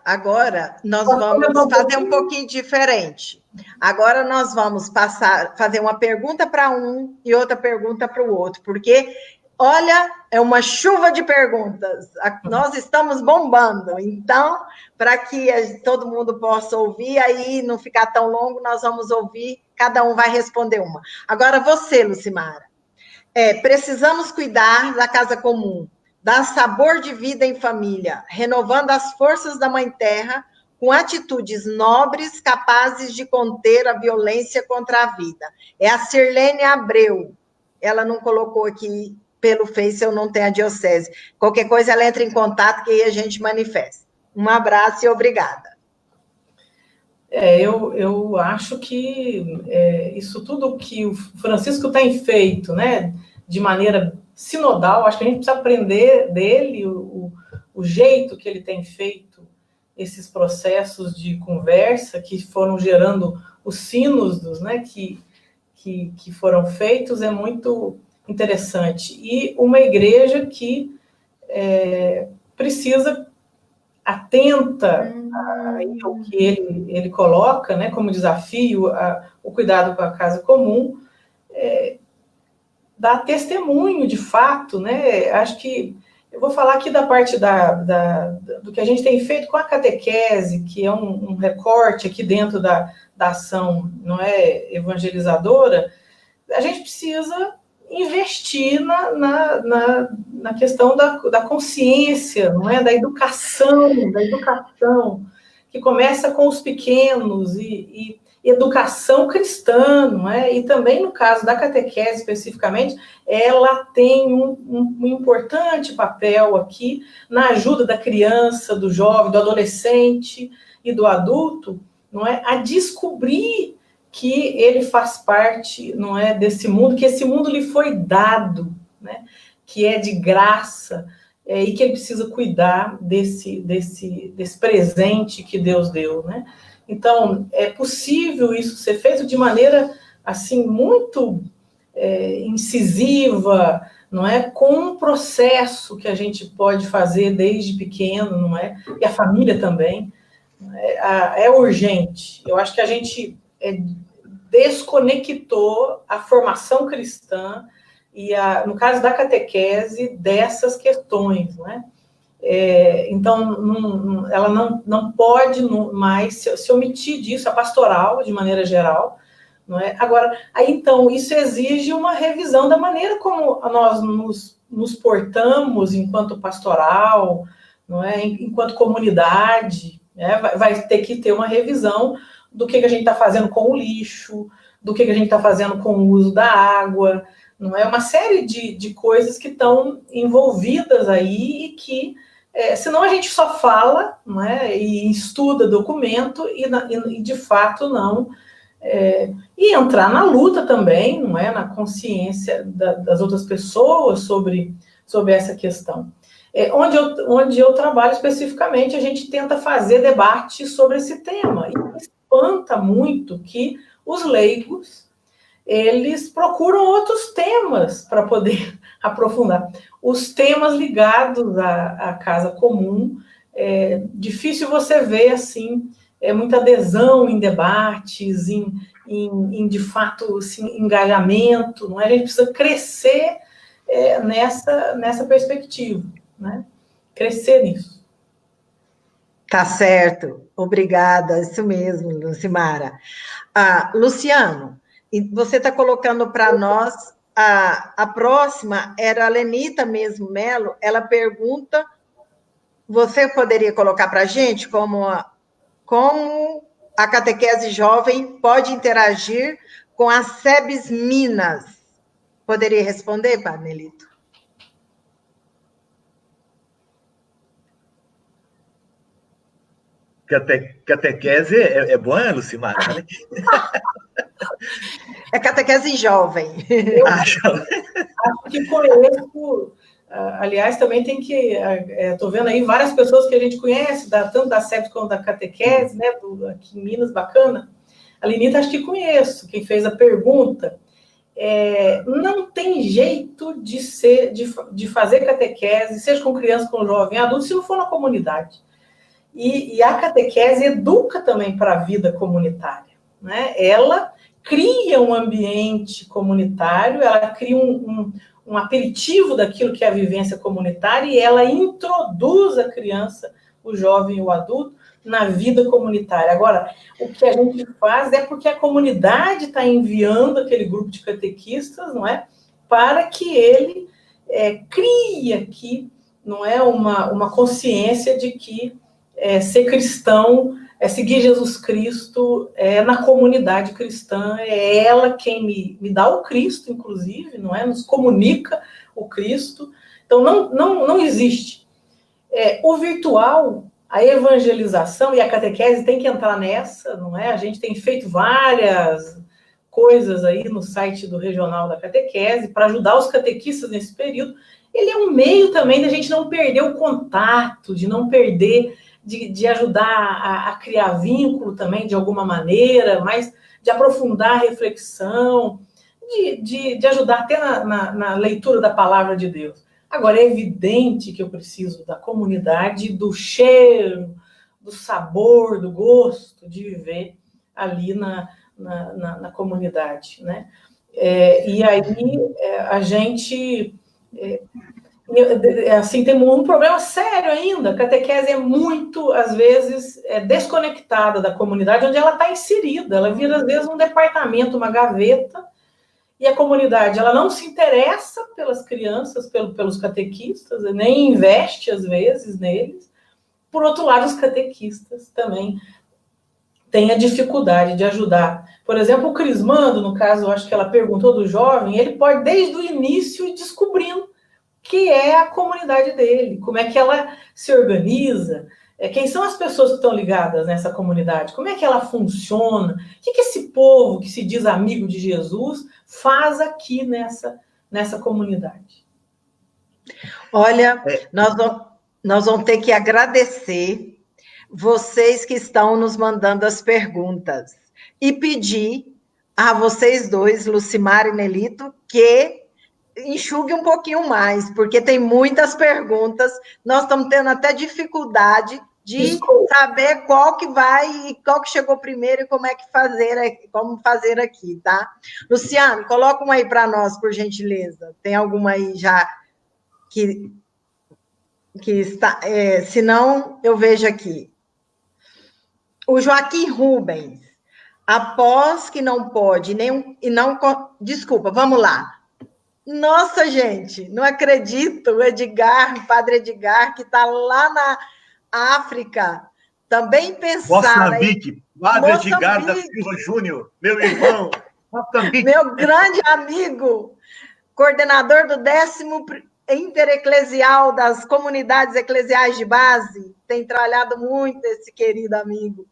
Agora nós vamos fazer um pouquinho diferente. Agora nós vamos fazer uma pergunta para um e outra pergunta para o outro, porque, olha, é uma chuva de perguntas. Nós estamos bombando. Então, para que todo mundo possa ouvir, aí não ficar tão longo, nós vamos ouvir, cada um vai responder uma. Agora você, Lucimara. Precisamos cuidar da casa comum, dar sabor de vida em família, renovando as forças da Mãe Terra com atitudes nobres, capazes de conter a violência contra a vida. É a Sirlene Abreu. Ela não colocou aqui pelo Face, eu não tenho a diocese. Qualquer coisa, ela entra em contato, que aí a gente manifesta. Um abraço e obrigada. Eu acho que isso tudo que o Francisco tem feito, né, de maneira sinodal, acho que a gente precisa aprender dele o jeito que ele tem feito esses processos de conversa que foram gerando os sínodos, né, que foram feitos, é muito interessante. E uma igreja que precisa atenta ao que ele coloca, né, como desafio, o cuidado com a casa comum, dá testemunho de fato, né? Acho que eu vou falar aqui da parte do que a gente tem feito com a catequese, que é um recorte aqui dentro da ação, não é, evangelizadora. A gente precisa investir na questão da consciência, não é, da educação, que começa com os pequenos e educação cristã, não é? E também no caso da catequese especificamente, ela tem um importante papel aqui na ajuda da criança, do jovem, do adolescente e do adulto, não é, a descobrir que ele faz parte, não é, desse mundo, que esse mundo lhe foi dado, né, que é de graça, e que ele precisa cuidar desse presente que Deus deu, né? Então, é possível isso ser feito de maneira, assim, muito incisiva, não é? Com um processo que a gente pode fazer desde pequeno, não é? E a família também. É urgente. Eu acho que a gente desconectou a formação cristã e, no caso da catequese, dessas questões, não é? Então, ela não pode mais se omitir disso, a pastoral, de maneira geral, não é? Agora, aí então, isso exige uma revisão da maneira como nós nos portamos enquanto pastoral, não é? Enquanto comunidade, né? Vai ter que ter uma revisão do que a gente está fazendo com o lixo, do que a gente está fazendo com o uso da água, não é? Uma série de coisas que estão envolvidas aí e que, senão a gente só fala, não é? E estuda documento e de fato não... e entrar na luta também, não é? Na consciência das outras pessoas sobre essa questão. Onde eu trabalho especificamente, a gente tenta fazer debate sobre esse tema. E me espanta muito que os leigos, eles procuram outros temas para poder aprofundar. Os temas ligados à casa comum, difícil você ver, assim, muita adesão em debates, em de fato, assim, engajamento, não é? A gente precisa crescer nessa perspectiva, né? Crescer nisso. Tá certo, obrigada, isso mesmo, Lucimara. Luciano, você está colocando para nós, a próxima era a Lenita mesmo, Melo, ela pergunta, você poderia colocar para a gente como a catequese jovem pode interagir com a SEBS Minas? Poderia responder, Padre Nelito? Catequese é boa, Lucimara? É catequese jovem. Eu acho que conheço, aliás, também tem que... Estou vendo aí várias pessoas que a gente conhece, tanto da SEBS como da catequese, né, aqui em Minas, bacana. A Lenita, acho que conheço, quem fez a pergunta. Não tem jeito de fazer catequese, seja com criança, com jovem, adulto, se não for na comunidade. E a catequese educa também para a vida comunitária, né? Ela cria um ambiente comunitário, ela cria um aperitivo daquilo que é a vivência comunitária e ela introduz a criança, o jovem e o adulto na vida comunitária. Agora, o que a gente faz é porque a comunidade está enviando aquele grupo de catequistas, não é? Para que ele crie aqui, não é? Uma consciência de que ser cristão seguir Jesus Cristo na comunidade cristã, é ela quem me dá o Cristo, inclusive, não é? Nos comunica o Cristo. Então, não existe. O virtual, a evangelização e a catequese tem que entrar nessa, não é? A gente tem feito várias coisas aí no site do Regional da Catequese para ajudar os catequistas nesse período. Ele é um meio também da gente não perder o contato, de não perder... De ajudar a criar vínculo também, de alguma maneira, mas de aprofundar a reflexão, de ajudar até na leitura da palavra de Deus. Agora, é evidente que eu preciso da comunidade, do cheiro, do sabor, do gosto de viver ali na comunidade, né? E aí a gente... assim, tem um problema sério ainda. A catequese é muito, às vezes, desconectada da comunidade onde ela está inserida. Ela vira, às vezes, um departamento, uma gaveta, e a comunidade ela não se interessa pelas crianças, pelos catequistas, nem investe, às vezes, neles. Por outro lado, os catequistas também têm a dificuldade de ajudar. Por exemplo, o crismando, no caso, acho que ela perguntou do jovem, ele pode, desde o início, ir descobrindo que é a comunidade dele, como é que ela se organiza, quem são as pessoas que estão ligadas nessa comunidade, como é que ela funciona, o que esse povo que se diz amigo de Jesus faz aqui nessa comunidade. Olha, nós vamos ter que agradecer vocês que estão nos mandando as perguntas e pedir a vocês dois, Lucimara e Nelito, que enxugue um pouquinho mais, porque tem muitas perguntas, nós estamos tendo até dificuldade de saber qual que chegou primeiro e como fazer aqui, tá? Luciano, coloca uma aí para nós, por gentileza. Tem alguma aí já que está... se não, eu vejo aqui. O Joaquim Rubens. Após que não pode, desculpa, vamos lá. Nossa, gente, não acredito, o padre Edgar, que está lá na África, também pensar... Moçambique, padre Edgar da Silva Júnior, meu irmão, Moçambique. Meu grande amigo, coordenador do 10º Intereclesial das Comunidades Eclesiais de Base, tem trabalhado muito esse querido amigo.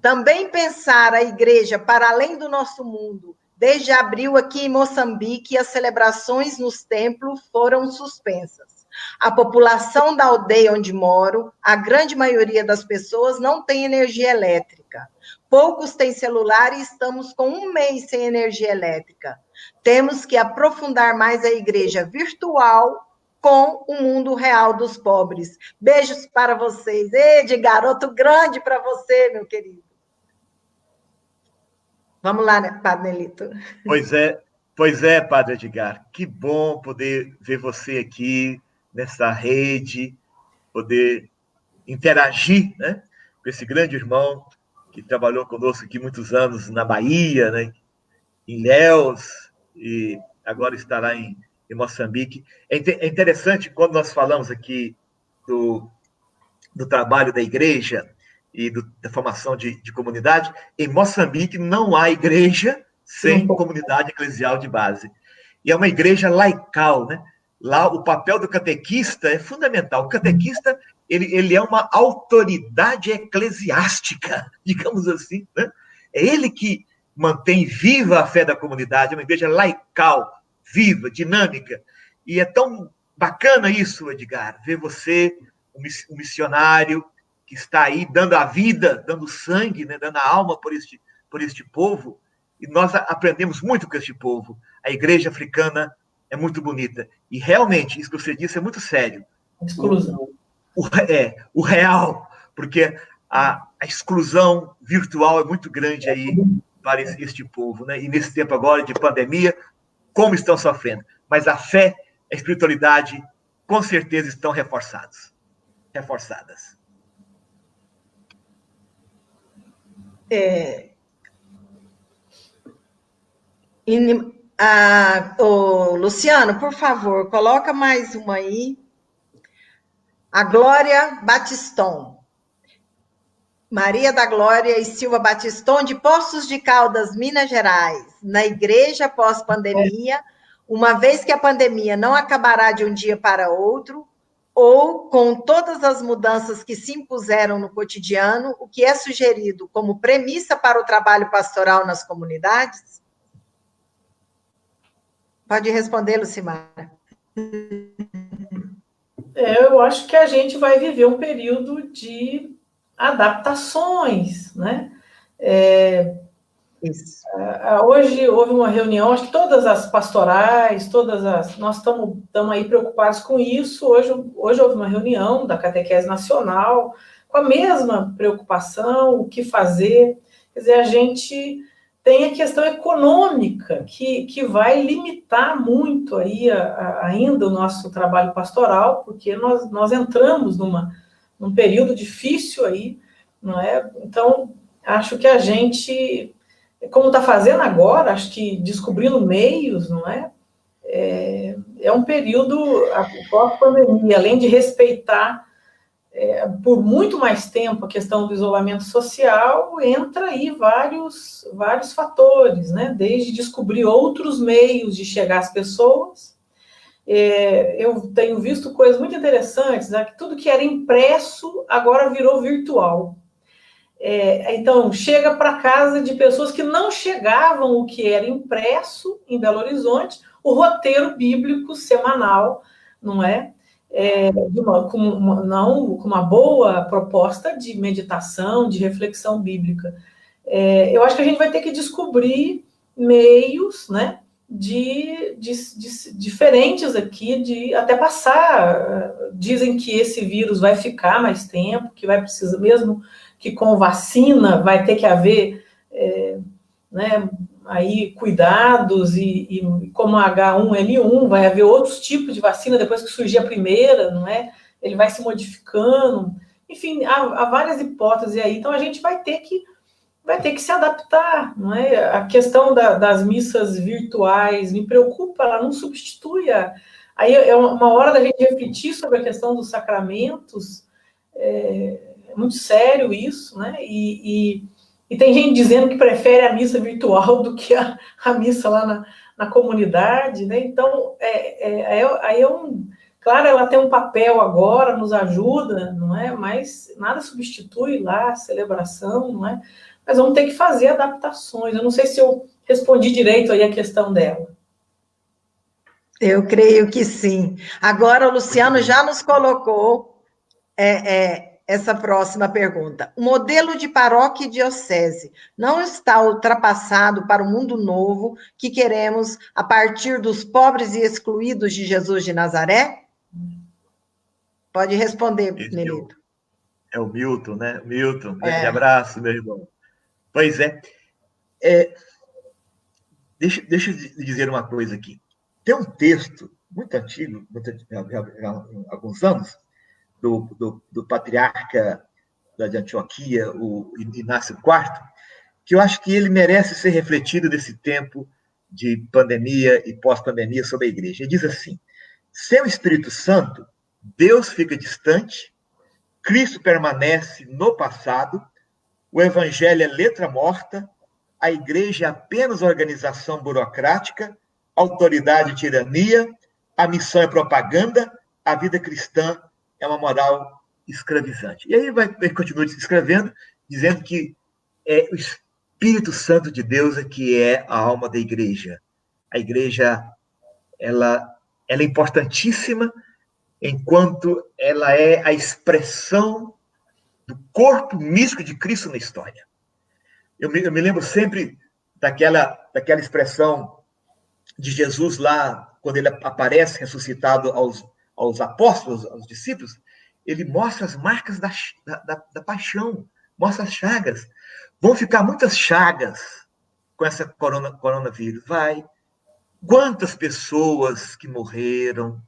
Também pensar a igreja para além do nosso mundo. Desde abril, aqui em Moçambique, as celebrações nos templos foram suspensas. A população da aldeia onde moro, a grande maioria das pessoas não tem energia elétrica. Poucos têm celular e estamos com 1 mês sem energia elétrica. Temos que aprofundar mais a igreja virtual com o mundo real dos pobres. Beijos para vocês. De garoto grande para você, meu querido. Vamos lá, né, Padre Nelito? Pois é, Padre Edgar. Que bom poder ver você aqui nessa rede, poder interagir, né, com esse grande irmão que trabalhou conosco aqui muitos anos na Bahia, né, em Ilhéus, e agora estará em Moçambique. É interessante, quando nós falamos aqui do trabalho da igreja e da formação de comunidade, em Moçambique não há igreja sem comunidade eclesial de base. E é uma igreja laical, né? Lá o papel do catequista é fundamental. O catequista, ele é uma autoridade eclesiástica, digamos assim, né? É ele que mantém viva a fé da comunidade, é uma igreja laical, viva, dinâmica. E é tão bacana isso, Edgar, ver você, um missionário que está aí dando a vida, dando sangue, né, dando a alma por este povo, e nós aprendemos muito com este povo. A igreja africana é muito bonita. E realmente, isso que você disse é muito sério. Exclusão. O real, porque a exclusão virtual é muito grande aí para este povo, né? E nesse tempo agora de pandemia, como estão sofrendo. Mas a fé, a espiritualidade, com certeza estão reforçadas. Luciano, por favor, coloca mais uma aí. A Glória Batiston. Maria da Glória e Silva Batiston, de Poços de Caldas, Minas Gerais. Na igreja pós-pandemia, uma vez que a pandemia não acabará de um dia para outro, ou com todas as mudanças que se impuseram no cotidiano, o que é sugerido como premissa para o trabalho pastoral nas comunidades? Pode responder, Lucimara. Eu acho que a gente vai viver um período de adaptações, né? Isso. Hoje houve uma reunião, acho que todas as pastorais, nós estamos aí preocupados com isso. Hoje houve uma reunião da Catequese Nacional com a mesma preocupação, o que fazer. Quer dizer, a gente tem a questão econômica que vai limitar muito aí ainda o nosso trabalho pastoral, porque nós entramos num período difícil aí, não é? Então, acho que a gente, como está fazendo agora, acho que descobrindo meios, não é? É um período, pós-pandemia, além de respeitar por muito mais tempo a questão do isolamento social, entra aí vários fatores, né? Desde descobrir outros meios de chegar às pessoas. Eu tenho visto coisas muito interessantes, né? Que tudo que era impresso agora virou virtual. Então, chega para casa de pessoas que não chegavam o que era impresso em Belo Horizonte, o roteiro bíblico semanal, não é? Com uma boa proposta de meditação, de reflexão bíblica. Eu acho que a gente vai ter que descobrir meios, né, diferentes aqui, de até passar. Dizem que esse vírus vai ficar mais tempo, que vai precisar, mesmo que com vacina vai ter que haver né, aí cuidados, e como a H1N1, vai haver outros tipos de vacina depois que surgir a primeira, não é? Ele vai se modificando. Enfim, há várias hipóteses aí. Então, a gente vai ter que vai ter que se adaptar, não é? A questão das missas virtuais me preocupa, ela não substitui aí é uma hora da gente refletir sobre a questão dos sacramentos, é muito sério isso, né? E tem gente dizendo que prefere a missa virtual do que a missa lá na comunidade, né? Então, aí claro, ela tem um papel agora, nos ajuda, não é? Mas nada substitui lá a celebração, não é? Mas vamos ter que fazer adaptações. Eu não sei se eu respondi direito aí a questão dela. Eu creio que sim. Agora, o Luciano já nos colocou essa próxima pergunta. O modelo de paróquia e diocese não está ultrapassado para o mundo novo que queremos a partir dos pobres e excluídos de Jesus de Nazaré? Pode responder, Nelito. É o Milton, né? Milton, grande abraço, meu irmão. Pois é. Deixa eu dizer uma coisa aqui. Tem um texto muito antigo, há alguns anos, do patriarca de Antioquia, o Inácio IV, que eu acho que ele merece ser refletido nesse tempo de pandemia e pós-pandemia sobre a igreja. Ele diz assim: sem o Espírito Santo, Deus fica distante, Cristo permanece no passado, o evangelho é letra morta, a igreja é apenas organização burocrática, autoridade e tirania, a missão é propaganda, a vida cristã é uma moral escravizante. E aí ele continua escrevendo, dizendo que o Espírito Santo de Deus é que é a alma da igreja. A igreja, ela é importantíssima enquanto ela é a expressão do corpo místico de Cristo na história. Eu me lembro sempre daquela expressão de Jesus lá, quando ele aparece ressuscitado aos apóstolos, aos discípulos, ele mostra as marcas da paixão, mostra as chagas. Vão ficar muitas chagas com essa coronavírus. Vai. Quantas pessoas que morreram,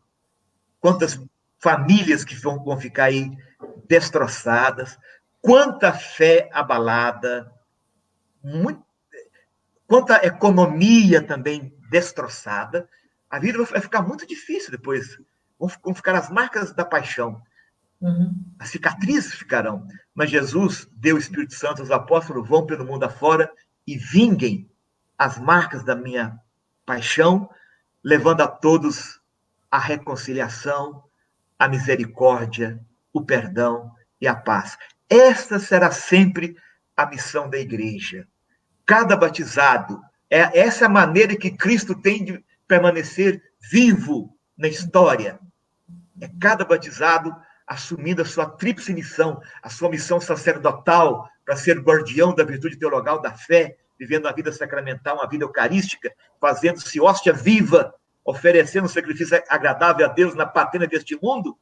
quantas famílias que vão ficar aí destroçadas, quanta fé abalada, quanta economia também destroçada. A vida vai ficar muito difícil depois. Vão ficar as marcas da paixão. As cicatrizes ficarão. Mas Jesus deu o Espírito Santo, os apóstolos vão pelo mundo afora e vinguem as marcas da minha paixão, levando a todos a reconciliação, a misericórdia, o perdão e a paz. Esta será sempre a missão da igreja. Cada batizado, essa é a maneira que Cristo tem de permanecer vivo na história. É cada batizado assumindo a sua tríplice missão, a sua missão sacerdotal para ser guardião da virtude teologal da fé, vivendo a vida sacramental, uma vida eucarística, fazendo-se hóstia viva, oferecendo um sacrifício agradável a Deus na patena deste mundo,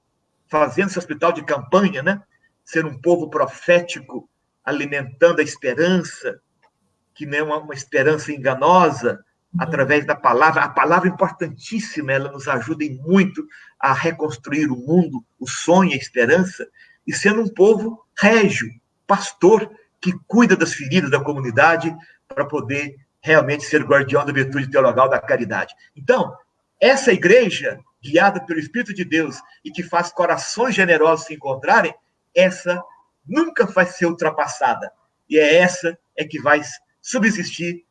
fazendo-se hospital de campanha, né? Ser um povo profético, alimentando a esperança, que não é uma esperança enganosa, através da palavra. A palavra é importantíssima, ela nos ajuda muito a reconstruir o mundo, o sonho, a esperança, e sendo um povo régio, pastor, que cuida das feridas da comunidade para poder realmente ser guardião da virtude teologal da caridade. Então, essa igreja, guiada pelo Espírito de Deus e que faz corações generosos se encontrarem, essa nunca vai ser ultrapassada. E essa que vai subsistir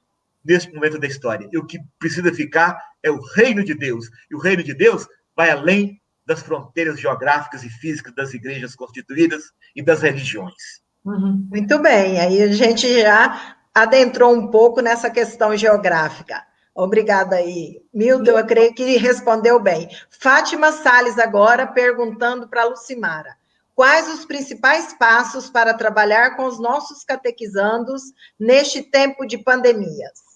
nesse momento da história. E o que precisa ficar é o reino de Deus. E o reino de Deus vai além das fronteiras geográficas e físicas das igrejas constituídas e das religiões. Muito bem. Aí a gente já adentrou um pouco nessa questão geográfica. Obrigada aí, Milton, eu creio que respondeu bem. Fátima Salles agora perguntando para a Lucimara. Quais os principais passos para trabalhar com os nossos catequizandos neste tempo de pandemias?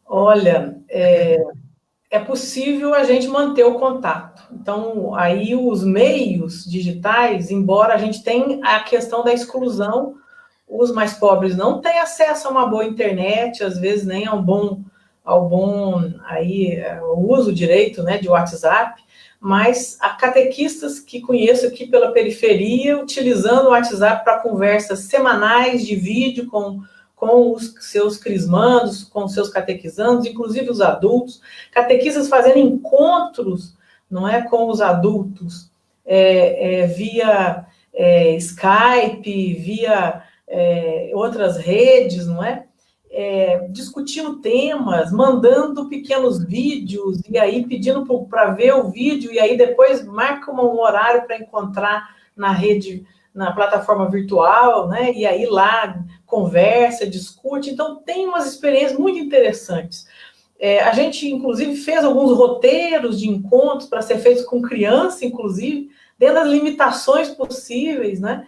Olha, é possível a gente manter o contato. Então, aí os meios digitais, embora a gente tenha a questão da exclusão, os mais pobres não têm acesso a uma boa internet, às vezes nem ao bom aí, o uso direito, né, de WhatsApp, mas há catequistas que conheço aqui pela periferia, utilizando o WhatsApp para conversas semanais de vídeo com os seus crismandos, com os seus catequizandos, inclusive os adultos, catequistas fazendo encontros, não é, com os adultos, via Skype, via outras redes, não é? Discutindo temas, mandando pequenos vídeos, e aí pedindo para ver o vídeo, e aí depois marca um horário para encontrar na rede, na plataforma virtual, né? E aí lá conversa, discute. Então, tem umas experiências muito interessantes. A gente, inclusive, fez alguns roteiros de encontros para ser feitos com criança, inclusive, dentro das limitações possíveis, né?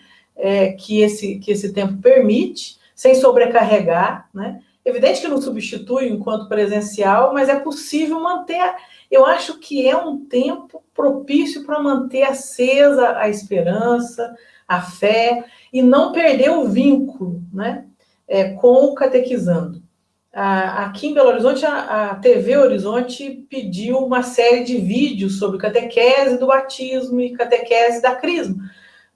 Que esse tempo permite, sem sobrecarregar, né? Evidente que não substitui o encontro presencial, mas é possível manter. Eu acho que é um tempo propício para manter acesa a esperança, a fé, e não perder o vínculo, né, com o catequizando. Aqui em Belo Horizonte, a TV Horizonte pediu uma série de vídeos sobre catequese do batismo e catequese da crisma.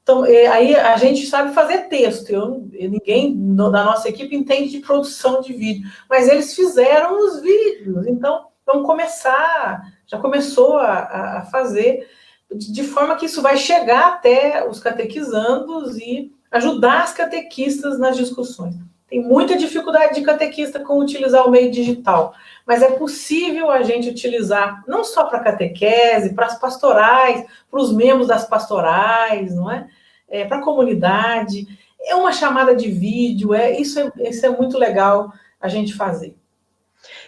Então, aí a gente sabe fazer texto, ninguém da nossa equipe entende de produção de vídeo, mas eles fizeram os vídeos, então vamos começar, já começou a fazer, de forma que isso vai chegar até os catequizandos e ajudar as catequistas nas discussões. Tem muita dificuldade de catequista com utilizar o meio digital, mas é possível a gente utilizar, não só para catequese, para as pastorais, para os membros das pastorais, não é? Para a comunidade. É uma chamada de vídeo, isso é muito legal a gente fazer.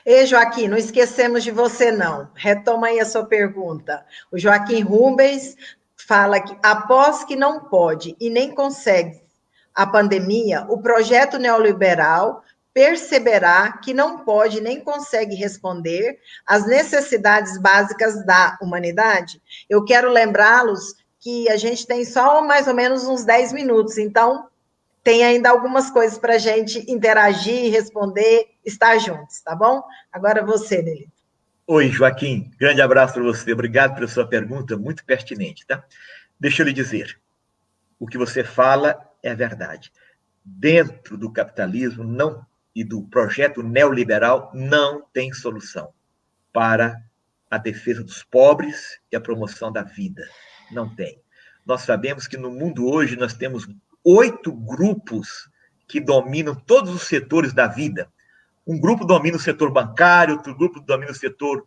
Ei, Joaquim, não esquecemos de você, não. Retoma aí a sua pergunta. O Joaquim Rubens fala que, após que não pode e nem consegue a pandemia, o projeto neoliberal perceberá que não pode nem consegue responder às necessidades básicas da humanidade. Eu quero lembrá-los que a gente tem só mais ou menos uns 10 minutos, então tem ainda algumas coisas para a gente interagir, responder, estar juntos, tá bom? Agora você, Nelito. Oi, Joaquim, grande abraço para você, obrigado pela sua pergunta, muito pertinente, tá? Deixa eu lhe dizer, o que você fala é verdade. Dentro do capitalismo e do projeto neoliberal, não tem solução para a defesa dos pobres e a promoção da vida. Não tem. Nós sabemos que no mundo hoje nós temos 8 grupos que dominam todos os setores da vida. Um grupo domina o setor bancário, outro grupo domina o setor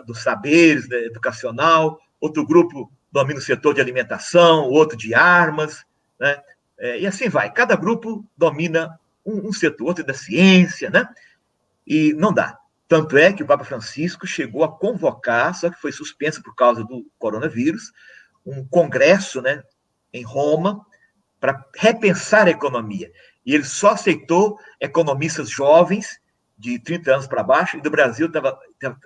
dos saberes, educacional, outro grupo domina o setor de alimentação, outro de armas, né? E assim vai. Cada grupo domina um setor, outro da ciência, né? E não dá. Tanto é que o Papa Francisco chegou a convocar, só que foi suspenso por causa do coronavírus, um congresso, né, em Roma, para repensar a economia. E ele só aceitou economistas jovens, de 30 anos para baixo, e do Brasil,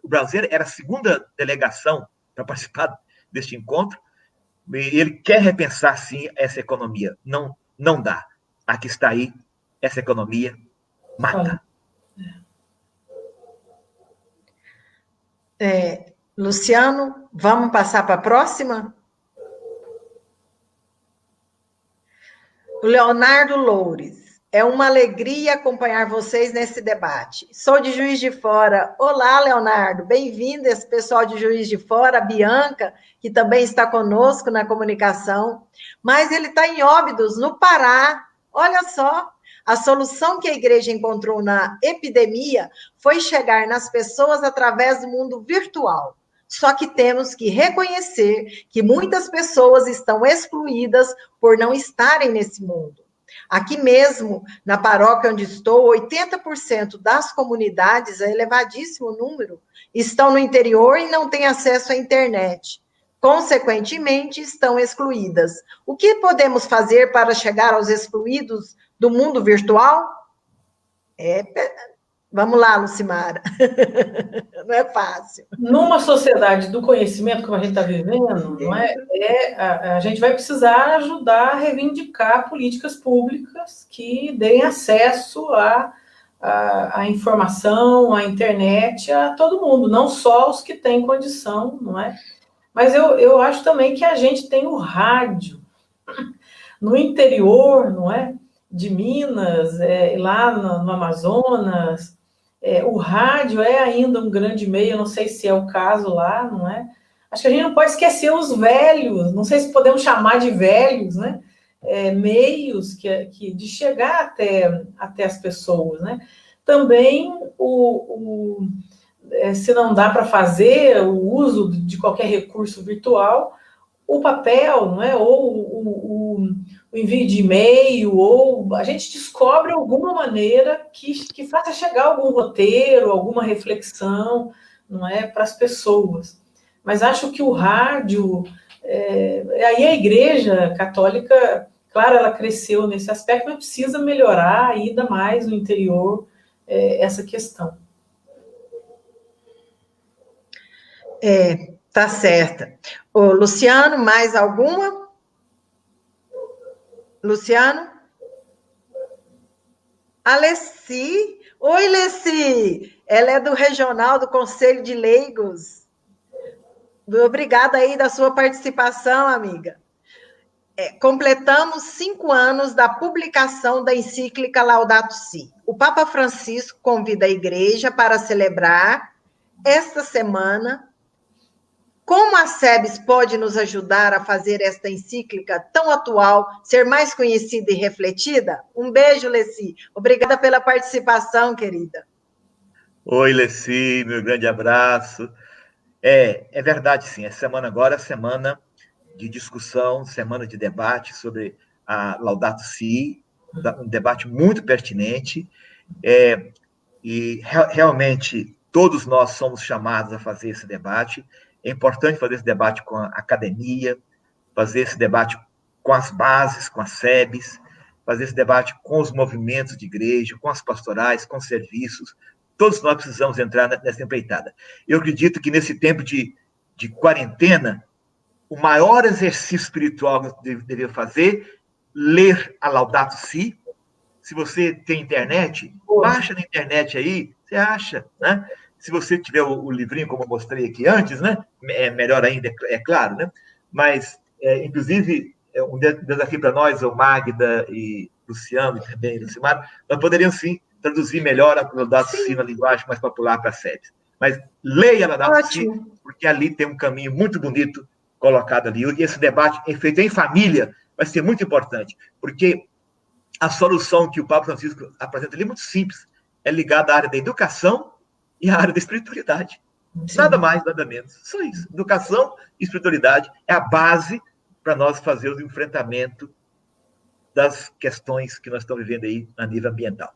o Brasil era a segunda delegação para participar deste encontro, e ele quer repensar, sim, essa economia. Não dá. Aqui está aí, essa economia mata. Luciano, vamos passar para a próxima? O Leonardo Loures. É uma alegria acompanhar vocês nesse debate. Sou de Juiz de Fora. Olá, Leonardo. Bem-vindo, esse pessoal de Juiz de Fora, a Bianca, que também está conosco na comunicação. Mas ele está em Óbidos, no Pará. Olha só, a solução que a igreja encontrou na epidemia foi chegar nas pessoas através do mundo virtual. Só que temos que reconhecer que muitas pessoas estão excluídas por não estarem nesse mundo. Aqui mesmo, na paróquia onde estou, 80% das comunidades, é elevadíssimo número, estão no interior e não têm acesso à internet. Consequentemente, estão excluídas. O que podemos fazer para chegar aos excluídos do mundo virtual? Vamos lá, Lucimara. Não é fácil. Numa sociedade do conhecimento, como a gente está vivendo, não a gente vai precisar ajudar a reivindicar políticas públicas que deem acesso à informação, à internet, a todo mundo, não só os que têm condição, não é? Mas eu acho também que a gente tem o rádio no interior, não é? De Minas, lá no Amazonas, o rádio é ainda um grande meio, eu não sei se é o caso lá, não é? Acho que a gente não pode esquecer os velhos, não sei se podemos chamar de velhos, né? Meios de chegar até as pessoas, né? Também, se não dá para fazer o uso de qualquer recurso virtual, o papel, não é? Ou o envio de e-mail, ou a gente descobre alguma maneira que faça chegar algum roteiro, alguma reflexão, não é, para as pessoas. Mas acho que o rádio, aí a Igreja Católica, claro, ela cresceu nesse aspecto, mas precisa melhorar ainda mais no interior essa questão. Tá certa. Ô, Luciano, mais alguma? Luciano? Alessi? Oi, Leci! Ela é do Regional do Conselho de Leigos. Obrigada aí da sua participação, amiga. Completamos 5 anos da publicação da encíclica Laudato Si. O Papa Francisco convida a igreja para celebrar esta semana. Como a SEBS pode nos ajudar a fazer esta encíclica tão atual ser mais conhecida e refletida? Um beijo, Leci. Obrigada pela participação, querida. Oi, Leci, meu grande abraço. É verdade, sim. Essa semana agora é semana de discussão, semana de debate sobre a Laudato Si, um debate muito pertinente. E realmente todos nós somos chamados a fazer esse debate. É importante fazer esse debate com a academia, fazer esse debate com as bases, com as SEBs, fazer esse debate com os movimentos de igreja, com as pastorais, com os serviços. Todos nós precisamos entrar nessa empreitada. Eu acredito que nesse tempo de quarentena, o maior exercício espiritual que eu deveria fazer, ler a Laudato Si. Se você tem internet, baixa na internet aí, você acha, né? Se você tiver o livrinho, como eu mostrei aqui antes, né? É melhor ainda, é claro, né? Mas, inclusive, um desafio para nós, o Magda e Luciano, e também Lucimar, nós poderíamos, sim, traduzir melhor a Laudato Si na linguagem mais popular para a SEBS. Mas leia a Laudato Si, porque ali tem um caminho muito bonito colocado ali. E esse debate feito em família vai ser muito importante, porque a solução que o Papa Francisco apresenta ali é muito simples. É ligada à área da educação e à área da espiritualidade. Sim. Nada mais, nada menos. Só isso. Educação e espiritualidade é a base para nós fazermos o enfrentamento das questões que nós estamos vivendo aí a nível ambiental.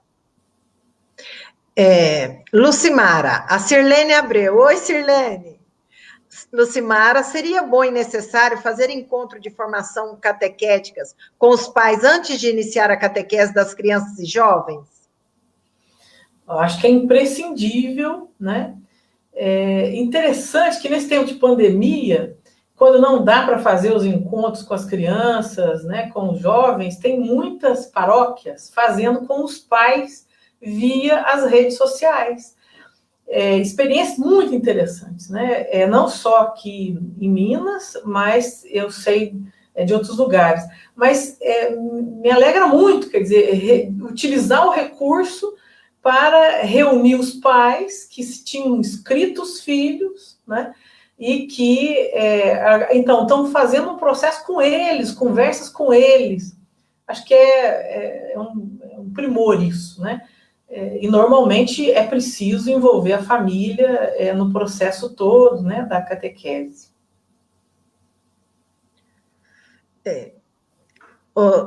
Lucimara, a Sirlene Abreu. Oi, Sirlene. Lucimara, seria bom e necessário fazer encontro de formação catequéticas com os pais antes de iniciar a catequese das crianças e jovens? Eu acho que é imprescindível, né? É interessante que nesse tempo de pandemia, quando não dá para fazer os encontros com as crianças, né, com os jovens, tem muitas paróquias fazendo com os pais via as redes sociais. Experiências muito interessantes, né? Não só aqui em Minas, mas eu sei de outros lugares. Mas me alegra muito, quer dizer, utilizar o recurso para reunir os pais que tinham inscrito os filhos, né? E que, então, estão fazendo um processo com eles, conversas com eles. Acho que é um primor isso, né? E normalmente é preciso envolver a família no processo todo, né, da catequese.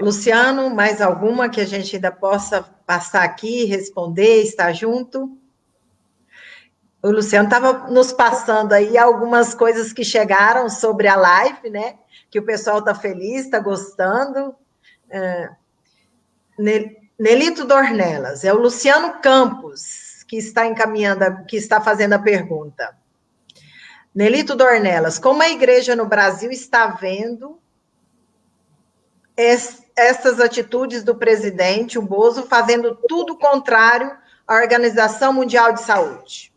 Luciano, mais alguma que a gente ainda possa passar aqui, responder, estar junto? O Luciano estava nos passando aí algumas coisas que chegaram sobre a live, né? Que o pessoal está feliz, está gostando. Nelito Dornelas, é o Luciano Campos que está encaminhando, que está fazendo a pergunta. Nelito Dornelas, como a igreja no Brasil está vendo essas atitudes do presidente, o Bozo, fazendo tudo contrário à Organização Mundial de Saúde?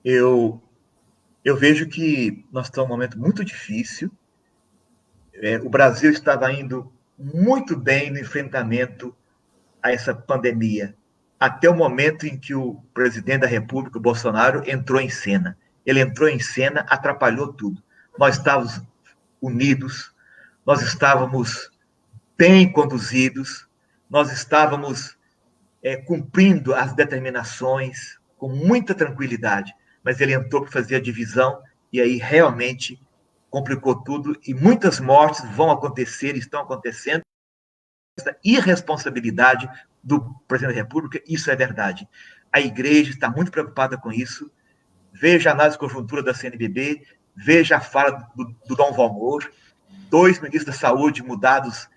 eu vejo que nós estamos num momento muito difícil. O Brasil estava indo muito bem no enfrentamento a essa pandemia, até o momento em que o presidente da República, o Bolsonaro, entrou em cena. Ele entrou em cena, atrapalhou tudo. Nós estávamos unidos, nós estávamos bem conduzidos, nós estávamos cumprindo as determinações com muita tranquilidade, mas ele entrou para fazer a divisão e aí realmente complicou tudo e muitas mortes vão acontecer, estão acontecendo. Essa irresponsabilidade do presidente da República, isso é verdade. A igreja está muito preocupada com isso. Veja a análise de conjuntura da CNBB, veja a fala do Dom Valmor, 2 ministros da saúde mudados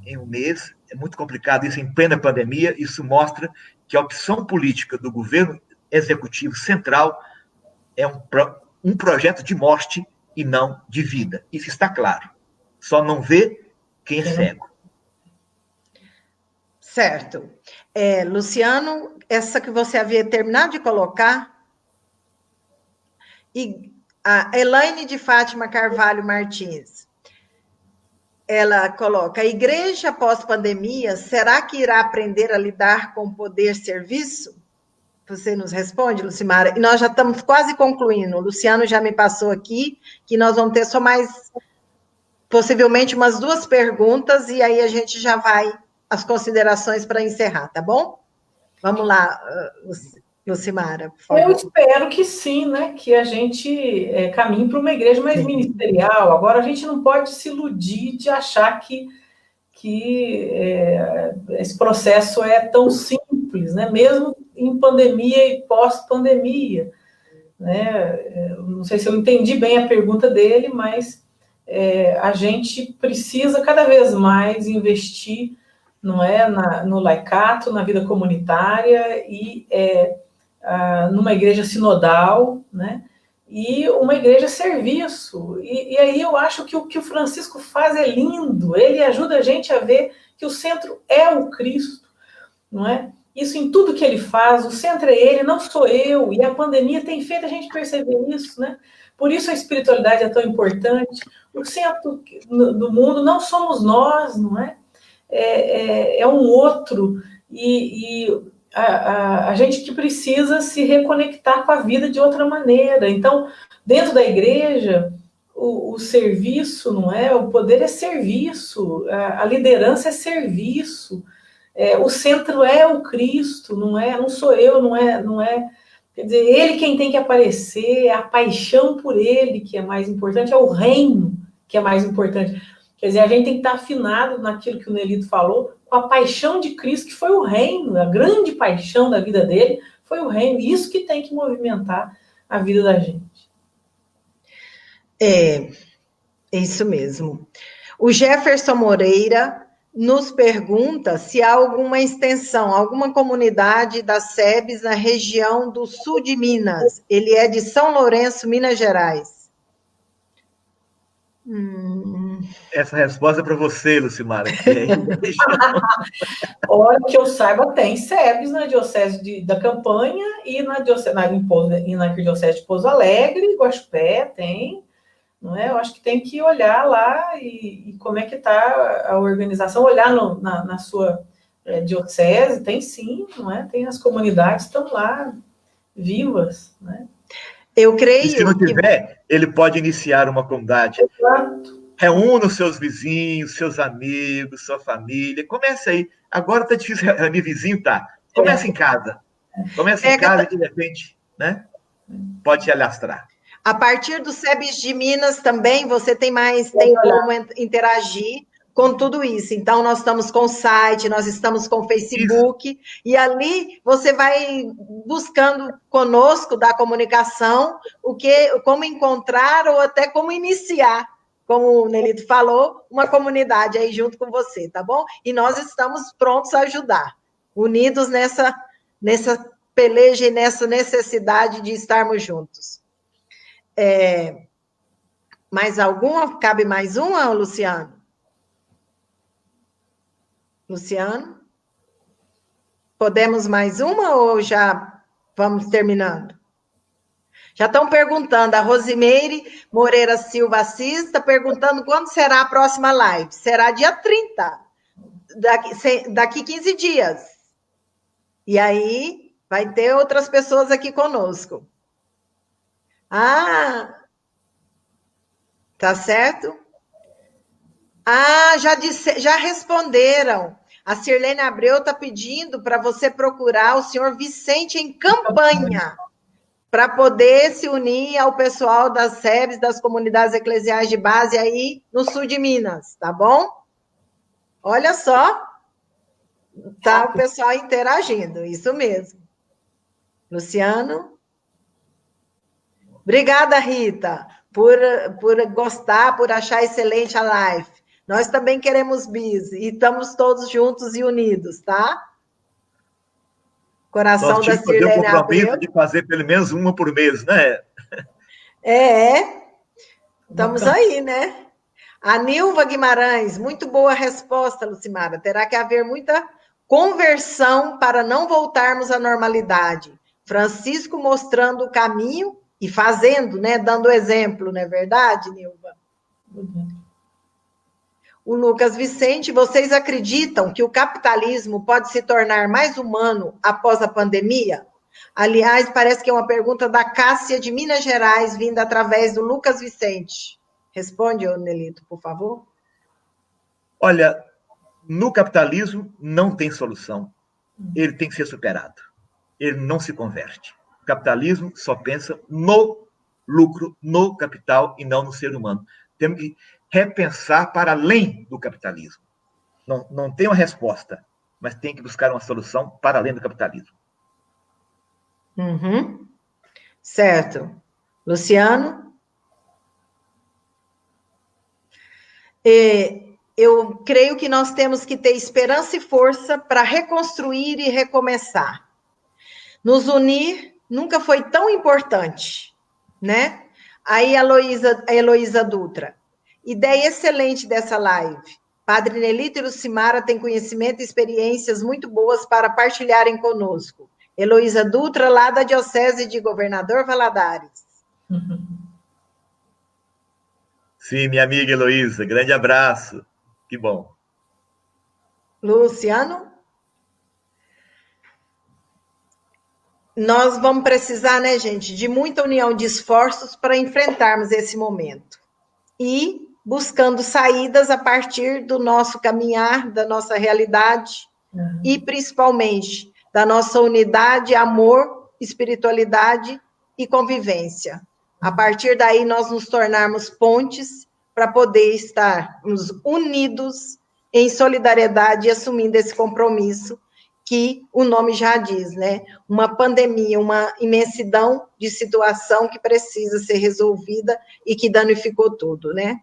em um mês. É muito complicado isso em plena pandemia. Isso mostra que a opção política do governo executivo central é um projeto de morte e não de vida. Isso está claro. Só não vê quem é cego. Certo. Luciano, essa que você havia terminado de colocar, e a Elaine de Fátima Carvalho Martins, ela coloca, a igreja pós-pandemia, será que irá aprender a lidar com o poder-serviço? Você nos responde, Lucimara? E nós já estamos quase concluindo. O Luciano já me passou aqui, que nós vamos ter só mais, possivelmente, umas 2 perguntas, e aí a gente já vai as considerações para encerrar, tá bom? Vamos lá, Lucimara, por favor. Eu espero que sim, né? Que a gente caminhe para uma igreja mais ministerial. Agora, a gente não pode se iludir de achar que esse processo é tão simples, né? Mesmo em pandemia e pós-pandemia, né? Não sei se eu entendi bem a pergunta dele, mas a gente precisa cada vez mais investir, não é, no laicato, na vida comunitária e numa igreja sinodal, né? E uma igreja serviço. E aí eu acho que o que o Francisco faz é lindo. Ele ajuda a gente a ver que o centro é o Cristo, não é? Isso em tudo que ele faz, o centro é ele, não sou eu. E a pandemia tem feito a gente perceber isso, né? Por isso a espiritualidade é tão importante. O centro do mundo não somos nós, não é? É um outro. E a gente que precisa se reconectar com a vida de outra maneira. Então, dentro da igreja, o serviço, não é? O poder é serviço, a liderança é serviço, o centro é o Cristo, não é? Não sou eu, não é. Quer dizer, ele quem tem que aparecer, é a paixão por ele que é mais importante, é o reino que é mais importante. Quer dizer, a gente tem que estar afinado naquilo que o Nelito falou, com a paixão de Cristo, que foi o reino, a grande paixão da vida dele foi o reino. Isso que tem que movimentar a vida da gente. É isso mesmo. O Jefferson Moreira nos pergunta se há alguma extensão, alguma comunidade das SEBs na região do sul de Minas. Ele é de São Lourenço, Minas Gerais. Essa resposta é para você, Lucimara. Olha, que eu saiba, tem SEBs na Diocese da Campanha e na Arquidiocese de Pouso Alegre, Guaxupé, tem. Não é? Eu acho que tem que olhar lá e como é que está a organização, olhar na sua diocese, tem sim, não é? Tem as comunidades estão lá vivas, né? Eu creio. E se não tiver, ele pode iniciar uma comunidade. Exato. Reúna os seus vizinhos, seus amigos, sua família. Comece aí. Agora está difícil reunir vizinho, tá? Começa em casa. Começa em casa e, de repente, né? Pode te alastrar. A partir do SEBs de Minas também, você tem como interagir com tudo isso. Então, nós estamos com o site, nós estamos com o Facebook, isso. E ali você vai buscando conosco da comunicação como encontrar ou até como iniciar, como o Nelito falou, uma comunidade aí junto com você, tá bom? E nós estamos prontos a ajudar, unidos nessa peleja e nessa necessidade de estarmos juntos. Mais alguma? Cabe mais uma, Luciano? Luciano? Podemos mais uma ou já vamos terminando? Já estão perguntando, a Rosimeire Moreira Silva Assis está perguntando quando será a próxima live. Será dia 30, daqui 15 dias. E aí vai ter outras pessoas aqui conosco. Ah, tá certo? Ah, já responderam. A Sirlene Abreu está pedindo para você procurar o senhor Vicente em Campanha, para poder se unir ao pessoal das SEBs, das comunidades eclesiais de base aí no sul de Minas, tá bom? Olha só, tá o pessoal interagindo, isso mesmo. Luciano? Obrigada, Rita, por gostar, por achar excelente a live. Nós também queremos bis, e estamos todos juntos e unidos, tá? Coração da Sirlene Abreu. De fazer pelo menos uma por mês, né? Estamos aí, né? A Nilva Guimarães, muito boa resposta, Lucimara. Terá que haver muita conversão para não voltarmos à normalidade. Francisco mostrando o caminho e fazendo, né? Dando exemplo, não é verdade, Nilva? O Lucas Vicente, vocês acreditam que o capitalismo pode se tornar mais humano após a pandemia? Aliás, parece que é uma pergunta da Cássia de Minas Gerais, vinda através do Lucas Vicente. Responde, Nelito, por favor. Olha, no capitalismo não tem solução. Ele tem que ser superado. Ele não se converte. O capitalismo só pensa no lucro, no capital e não no ser humano. Temos que repensar para além do capitalismo. Não tem uma resposta, mas tem que buscar uma solução para além do capitalismo. Uhum. Certo. Luciano? Eu creio que nós temos que ter esperança e força para reconstruir e recomeçar. Nos unir nunca foi tão importante, né? Aí a Heloísa Dutra. Ideia excelente dessa live. Padre Nelito e Lucimara têm conhecimento e experiências muito boas para partilharem conosco. Heloísa Dutra, lá da Diocese de Governador Valadares. Sim, minha amiga Heloísa, grande abraço. Que bom. Luciano? Nós vamos precisar, né, gente, de muita união de esforços para enfrentarmos esse momento. E buscando saídas a partir do nosso caminhar, da nossa realidade, e principalmente da nossa unidade, amor, espiritualidade e convivência. A partir daí, nós nos tornarmos pontes para poder estarmos unidos em solidariedade e assumindo esse compromisso que o nome já diz, né? Uma pandemia, uma imensidão de situação que precisa ser resolvida e que danificou tudo, né?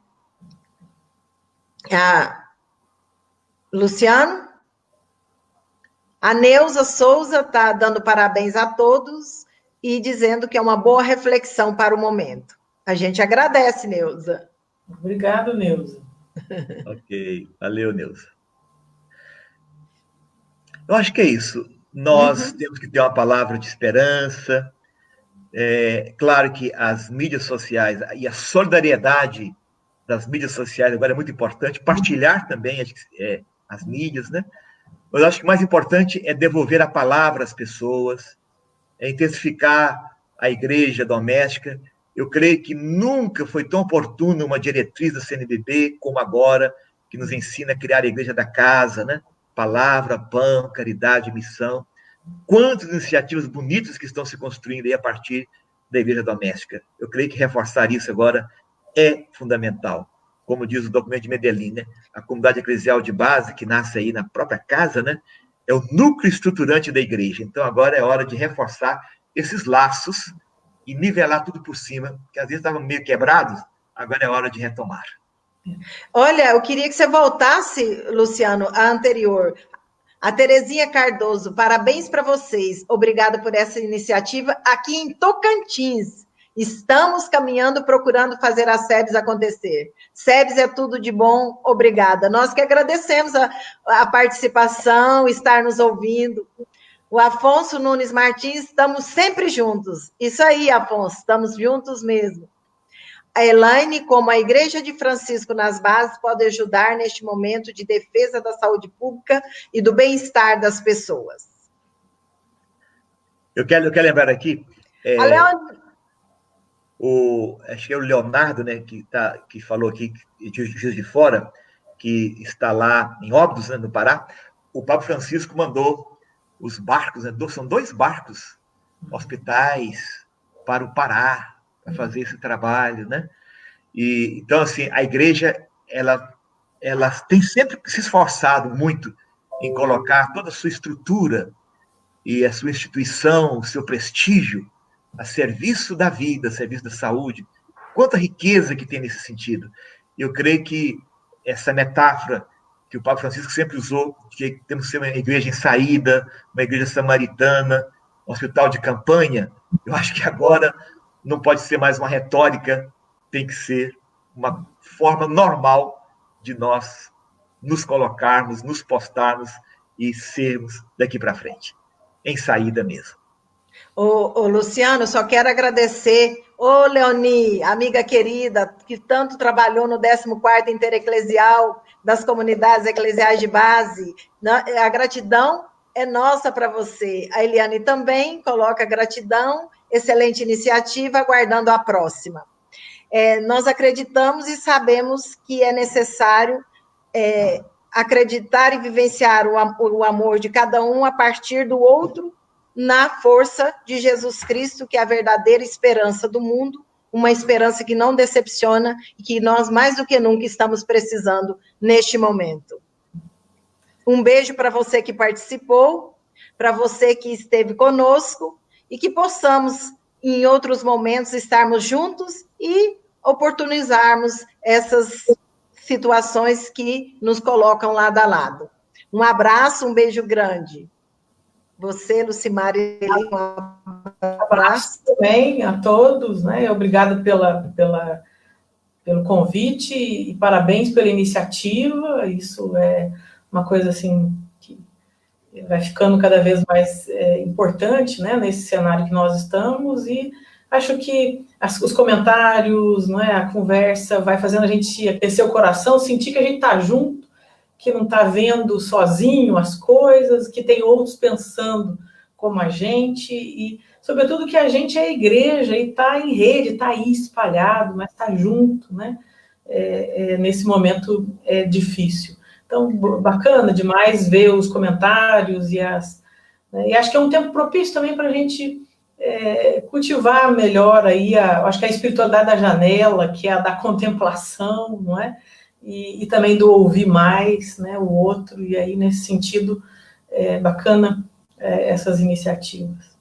Luciano? A Neuza Souza está dando parabéns a todos e dizendo que é uma boa reflexão para o momento. A gente agradece, Neuza. Obrigado, Neuza. Ok, valeu, Neuza. Eu acho que é isso. Nós temos que ter uma palavra de esperança. Claro que as mídias sociais e a solidariedade das mídias sociais agora é muito importante. Partilhar também as mídias, né? Mas eu acho que o mais importante é devolver a palavra às pessoas, intensificar a igreja doméstica. Eu creio que nunca foi tão oportuna uma diretriz da CNBB como agora, que nos ensina a criar a igreja da casa, né? Palavra, pão, caridade, missão. Quantas iniciativas bonitas que estão se construindo aí a partir da igreja doméstica. Eu creio que reforçar isso agora é fundamental. Como diz o documento de Medellín, né? A comunidade eclesial de base, que nasce aí na própria casa, né? É o núcleo estruturante da igreja. Então, agora é hora de reforçar esses laços e nivelar tudo por cima, que às vezes estavam meio quebrados, agora é hora de retomar. Olha, eu queria que você voltasse, Luciano, à anterior. A Terezinha Cardoso, parabéns para vocês. Obrigada por essa iniciativa aqui em Tocantins. Estamos caminhando, procurando fazer as SEBs acontecer. SEBs é tudo de bom, obrigada. Nós que agradecemos a participação, estar nos ouvindo. O Afonso Nunes Martins, estamos sempre juntos. Isso aí, Afonso, estamos juntos mesmo. A Elaine, como a Igreja de Francisco nas Bases pode ajudar neste momento de defesa da saúde pública e do bem-estar das pessoas. Eu quero lembrar aqui, acho que é o Leonardo, né, que falou aqui, de Juiz de Fora, que está lá em Óbidos, né, no Pará. O Papa Francisco mandou os barcos, né, são 2 barcos, hospitais, para o Pará, para fazer esse trabalho, né? E, então, assim, a igreja, ela tem sempre se esforçado muito em colocar toda a sua estrutura e a sua instituição, o seu prestígio a serviço da vida, a serviço da saúde. Quanta riqueza que tem nesse sentido. Eu creio que essa metáfora que o Papa Francisco sempre usou, que temos que ser uma igreja em saída, uma igreja samaritana, um hospital de campanha, eu acho que agora não pode ser mais uma retórica, tem que ser uma forma normal de nós nos colocarmos, nos postarmos e sermos daqui para frente, em saída mesmo. Ô, Luciano, só quero agradecer. Ô, Leoni, amiga querida, que tanto trabalhou no 14º Intereclesial das Comunidades Eclesiais de Base. A gratidão é nossa para você. A Eliane também coloca gratidão, excelente iniciativa, aguardando a próxima. Nós acreditamos e sabemos que é necessário acreditar e vivenciar o amor de cada um a partir do outro, na força de Jesus Cristo, que é a verdadeira esperança do mundo, uma esperança que não decepciona e que nós, mais do que nunca, estamos precisando neste momento. Um beijo para você que participou, para você que esteve conosco, e que possamos, em outros momentos, estarmos juntos e oportunizarmos essas situações que nos colocam lado a lado. Um abraço, um beijo grande. Você, Lucimar, um abraço também a todos, né? Obrigado pelo convite e parabéns pela iniciativa. Isso é uma coisa assim que vai ficando cada vez mais importante, né? Nesse cenário que nós estamos, e acho que os comentários, né? A conversa vai fazendo a gente aquecer o coração, sentir que a gente está junto, que não está vendo sozinho as coisas, que tem outros pensando como a gente, e, sobretudo, que a gente é igreja e está em rede, está aí espalhado, mas está junto, né? Nesse momento difícil. Então, bacana demais ver os comentários né? E acho que é um tempo propício também para a gente cultivar melhor aí, acho que a espiritualidade da janela, que é a da contemplação, não é? E também do ouvir mais, né, o outro, e aí, nesse sentido, bacana essas iniciativas.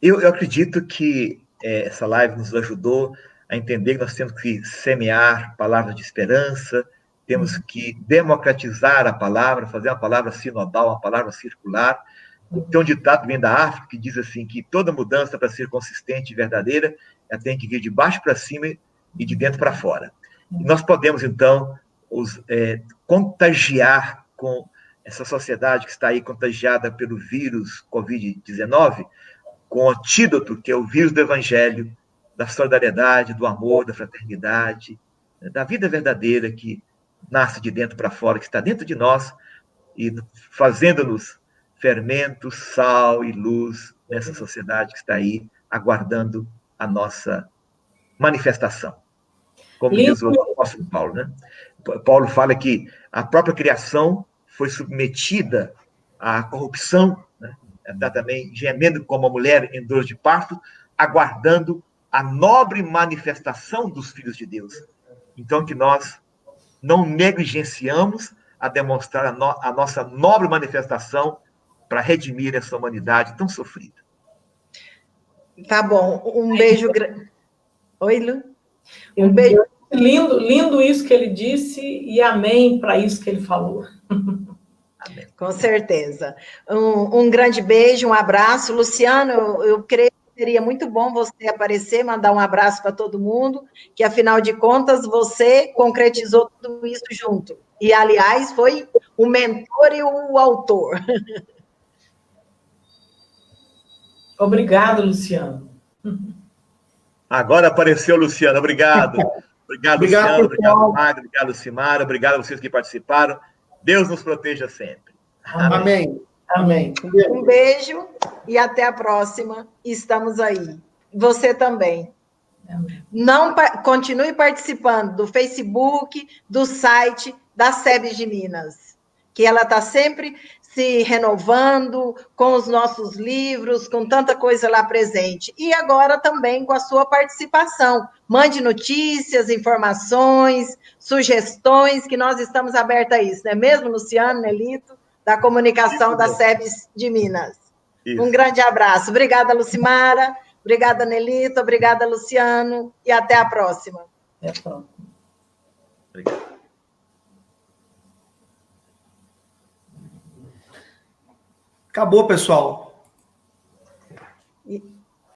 Eu acredito que essa live nos ajudou a entender que nós temos que semear palavras de esperança, temos que democratizar a palavra, fazer uma palavra sinodal, uma palavra circular. Tem um ditado que vem da África que diz assim, que toda mudança, para ser consistente e verdadeira, ela tem que vir de baixo para cima e de dentro para fora. E nós podemos, então, contagiar com essa sociedade que está aí contagiada pelo vírus Covid-19, com o antídoto, que é o vírus do Evangelho, da solidariedade, do amor, da fraternidade, da vida verdadeira que nasce de dentro para fora, que está dentro de nós, e fazendo-nos fermento, sal e luz nessa sociedade que está aí aguardando a nossa manifestação. Como diz o apóstolo Paulo, né? Paulo fala que a própria criação foi submetida à corrupção, né? Está também gemendo como a mulher em dor de parto, aguardando a nobre manifestação dos filhos de Deus. Então, que nós não negligenciamos a demonstrar a nossa nobre manifestação para redimir essa humanidade tão sofrida. Tá bom, um beijo grande. Oi, Lu? Um beijo. Lindo isso que ele disse, e amém para isso que ele falou. Amém. Com certeza. Um grande beijo, um abraço. Luciano, eu creio que seria muito bom você aparecer, mandar um abraço para todo mundo, que, afinal de contas, você concretizou tudo isso junto. E, aliás, foi o mentor e o autor. Obrigado, Luciano. Agora apareceu, Luciano. Obrigado. Obrigado, Luciano. Obrigado, Magda. Obrigado, Lucimara. Obrigado a vocês que participaram. Deus nos proteja sempre. Amém. Amém. Um beijo e até a próxima. Estamos aí. Você também. Amém. Continue participando do Facebook, do site da SEBS de Minas, que ela está sempre se renovando com os nossos livros, com tanta coisa lá presente. E agora também com a sua participação. Mande notícias, informações, sugestões, que nós estamos abertos a isso, não é mesmo, Luciano, Nelito, da comunicação da SEBS de Minas. Isso. Um grande abraço. Obrigada, Lucimara. Obrigada, Nelito. Obrigada, Luciano. E até a próxima. Até a próxima. Obrigado. Acabou, pessoal.